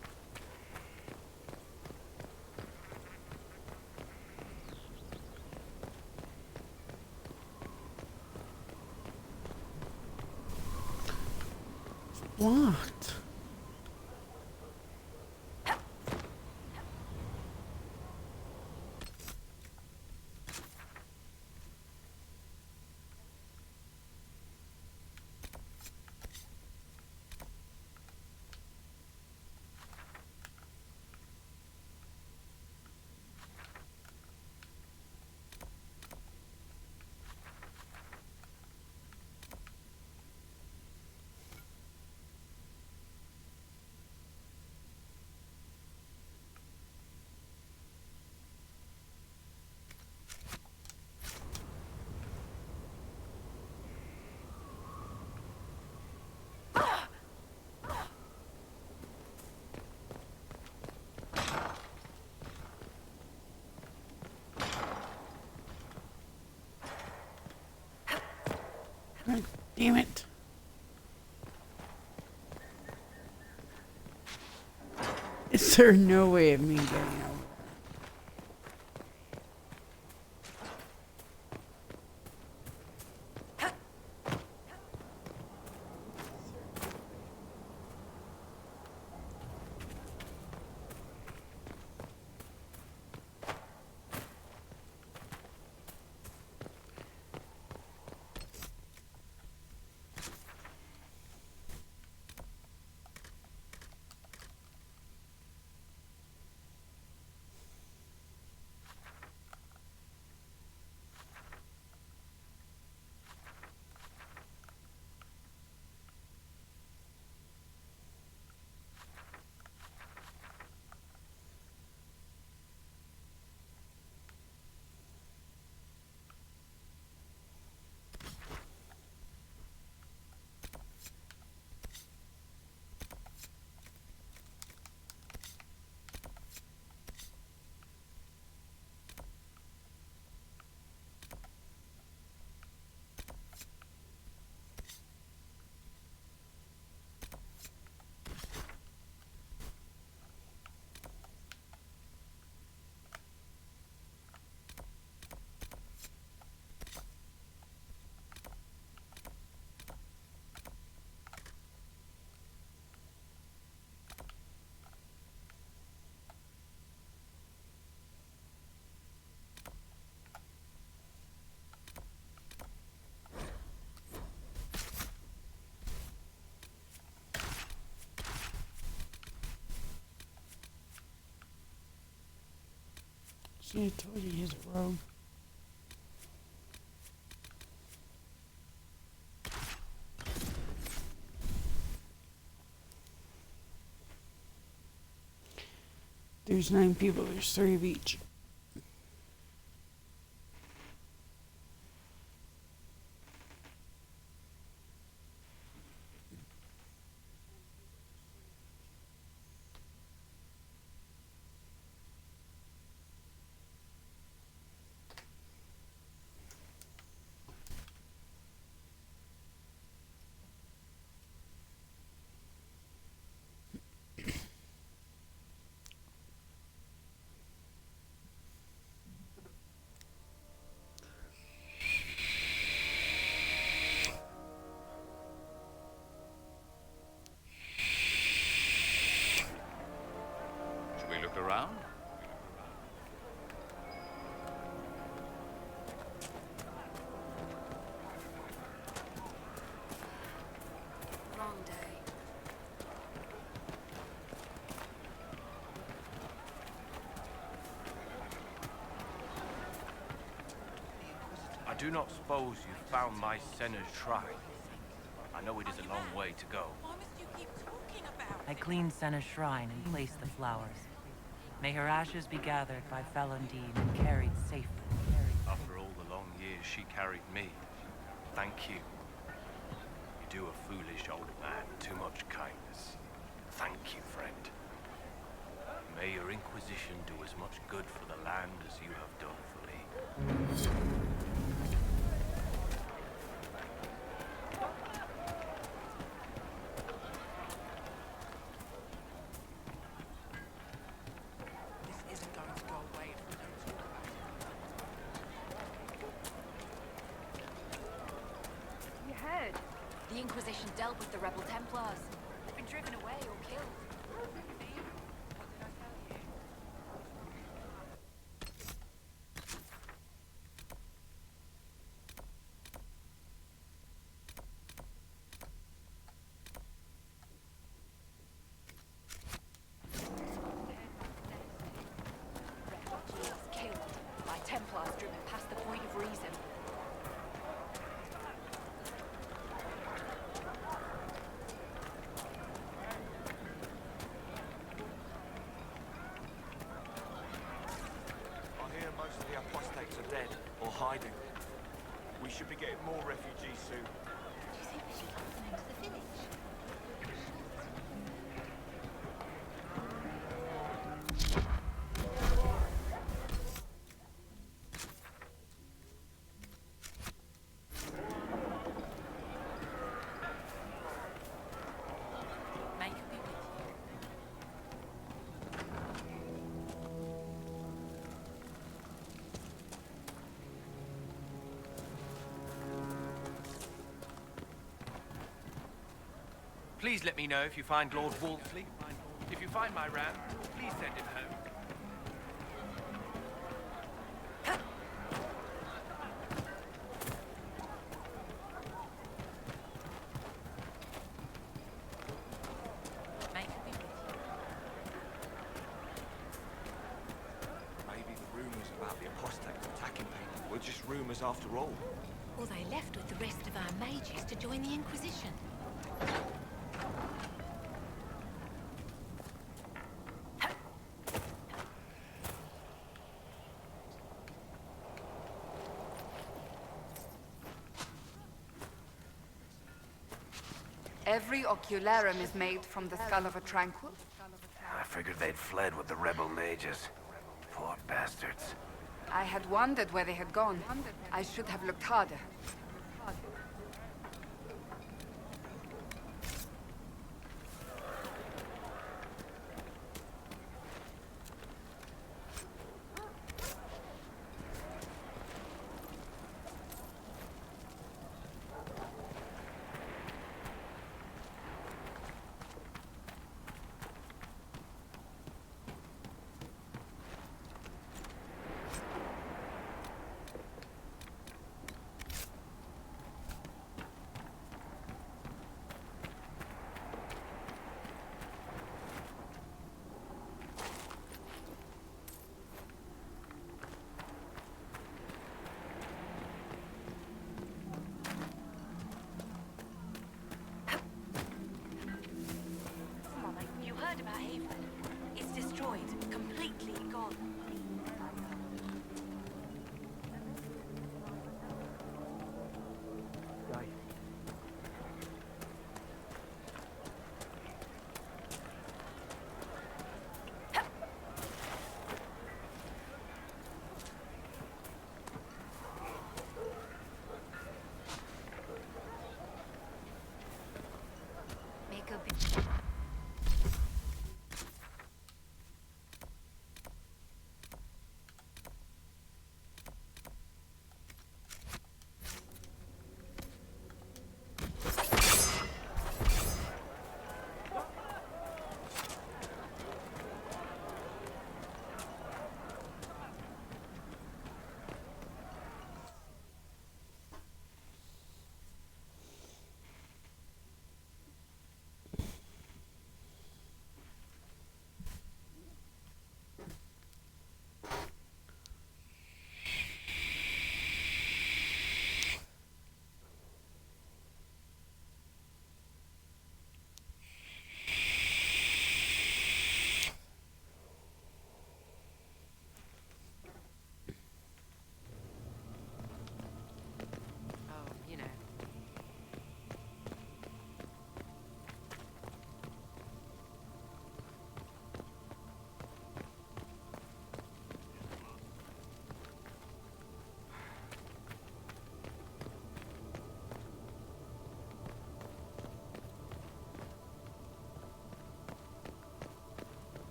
What? God damn it. Is there no way of me getting over? See, I told you he's a rogue. There's 9 people. There's 3 of each. Should we look around? Wrong day. I do not suppose you found my Senna's shrine. I know it is a long way to go. I cleaned Senna's shrine and placed the flowers. May her ashes be gathered by Felondine and carried safely. After all the long years she carried me, thank you. You do a foolish old man too much kindness. Thank you, friend. May your Inquisition do as much good for the land as you have done for me. You heard? The Inquisition dealt with the rebel Templars. They've been driven away or killed. Killed by Templars driven past the point of reason. I hear most of the apostates are dead or hiding. We should be getting more refugees soon. Do you think we should help them into the village? Please let me know if you find Lord Wolseley. If you find my ram, please send him home. Maybe the rumors about the apostates attacking people were just rumors after all. Or they left with the rest of our mages to join the Inquisition. Every ocularum is made from the skull of a tranquil. I figured they'd fled with the rebel mages. Poor bastards. I had wondered where they had gone. I should have looked harder.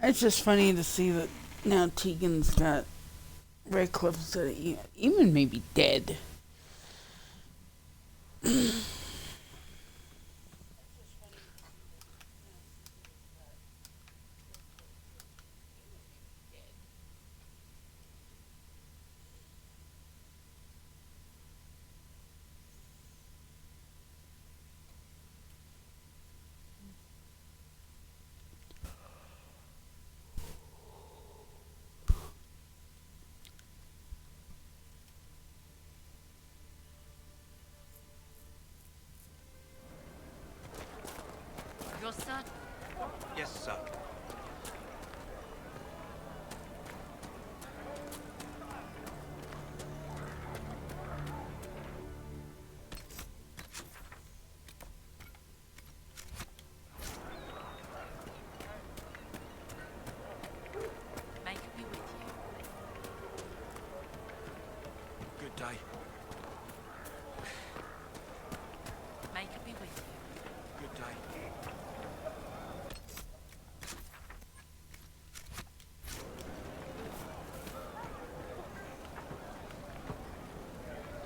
It's just funny to see that now Tegan's got Redcliffe instead of even maybe dead. Your son? Yes, sir. May it be with you. Good day. May it be with you. Good day.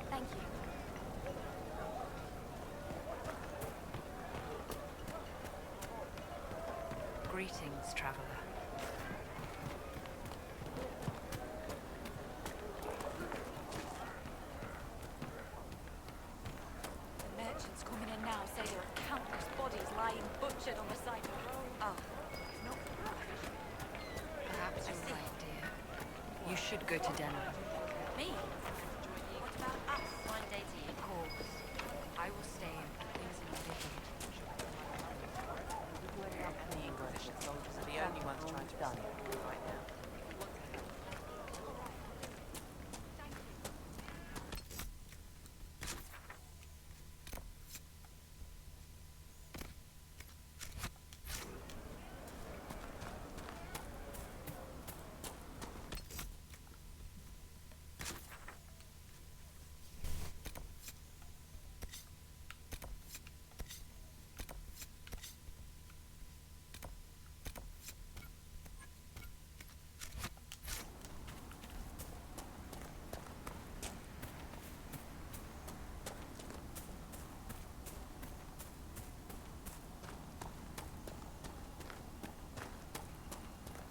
Thank you. Greetings, traveler. The merchants coming in now say there are countless bodies lying butchered on the side of the road. Oh, no. Perhaps you're right, dear. You should go to Denver. Me? What about us? One day to Of course. I will stay and keep things in order. And the Inquisition soldiers are the only ones trying to run right now.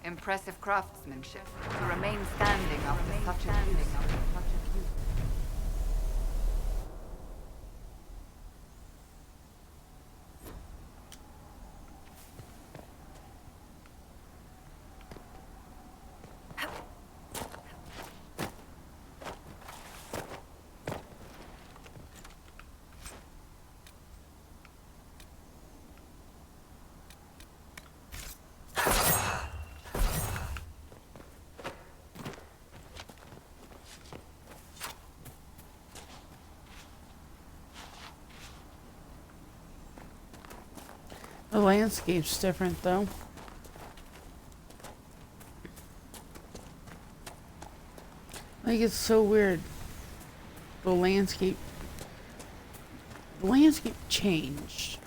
Impressive craftsmanship to remain standing after such a use. The landscape's different though. Like it's so weird. The landscape changed.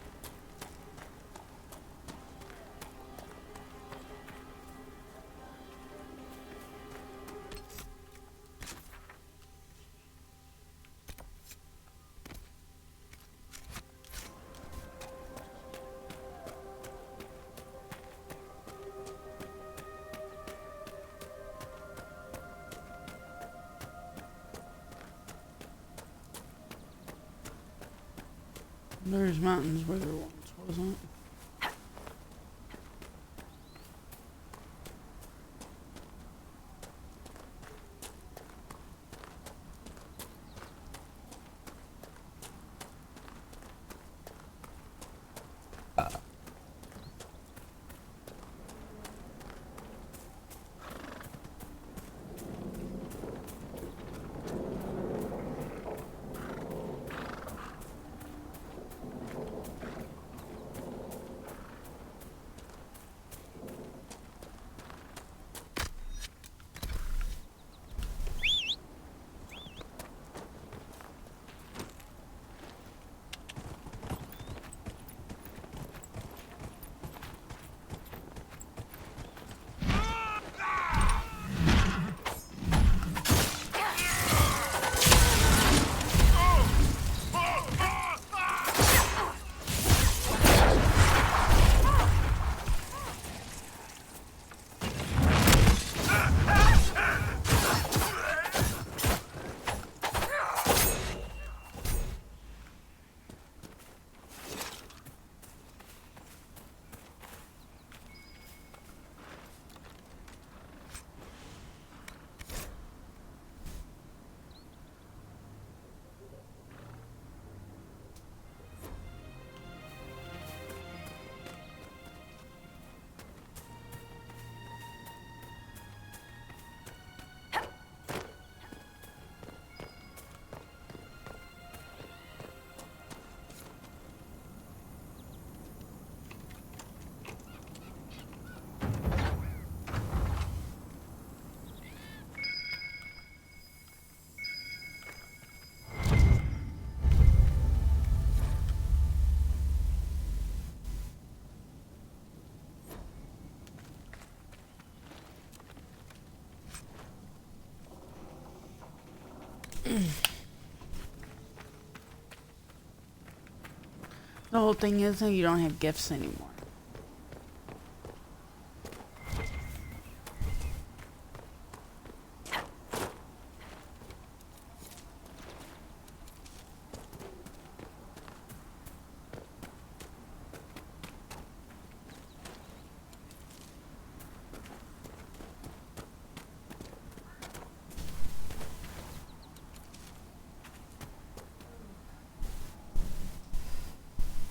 There's mountains where there once wasn't. The whole thing is that you don't have gifts anymore.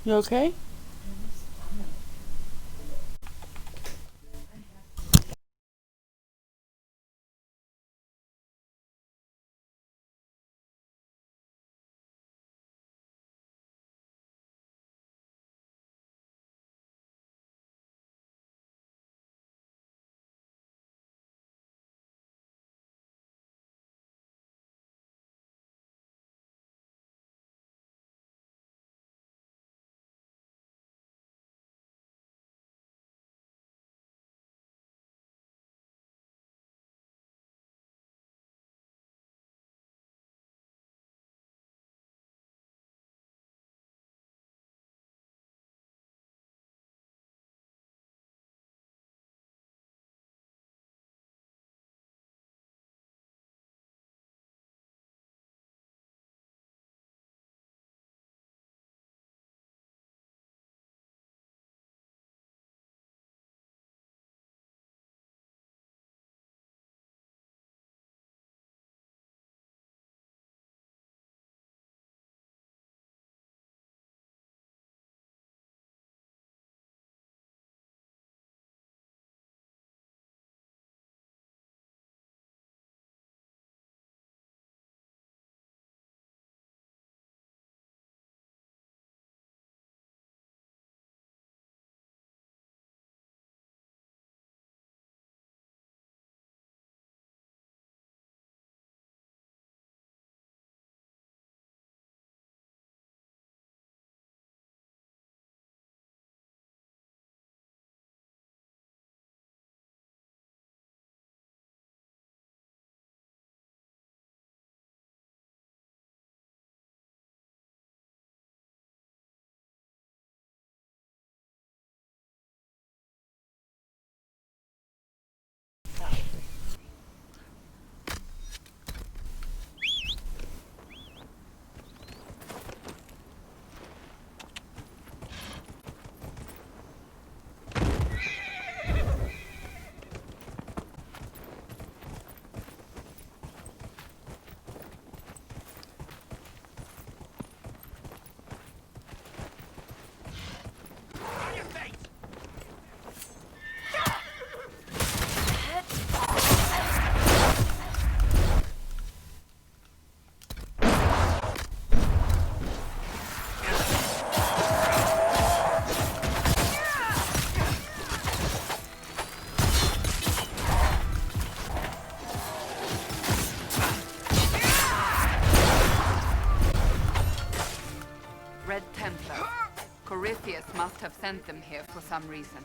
You okay? Red Templar. Corypheus must have sent them here for some reason.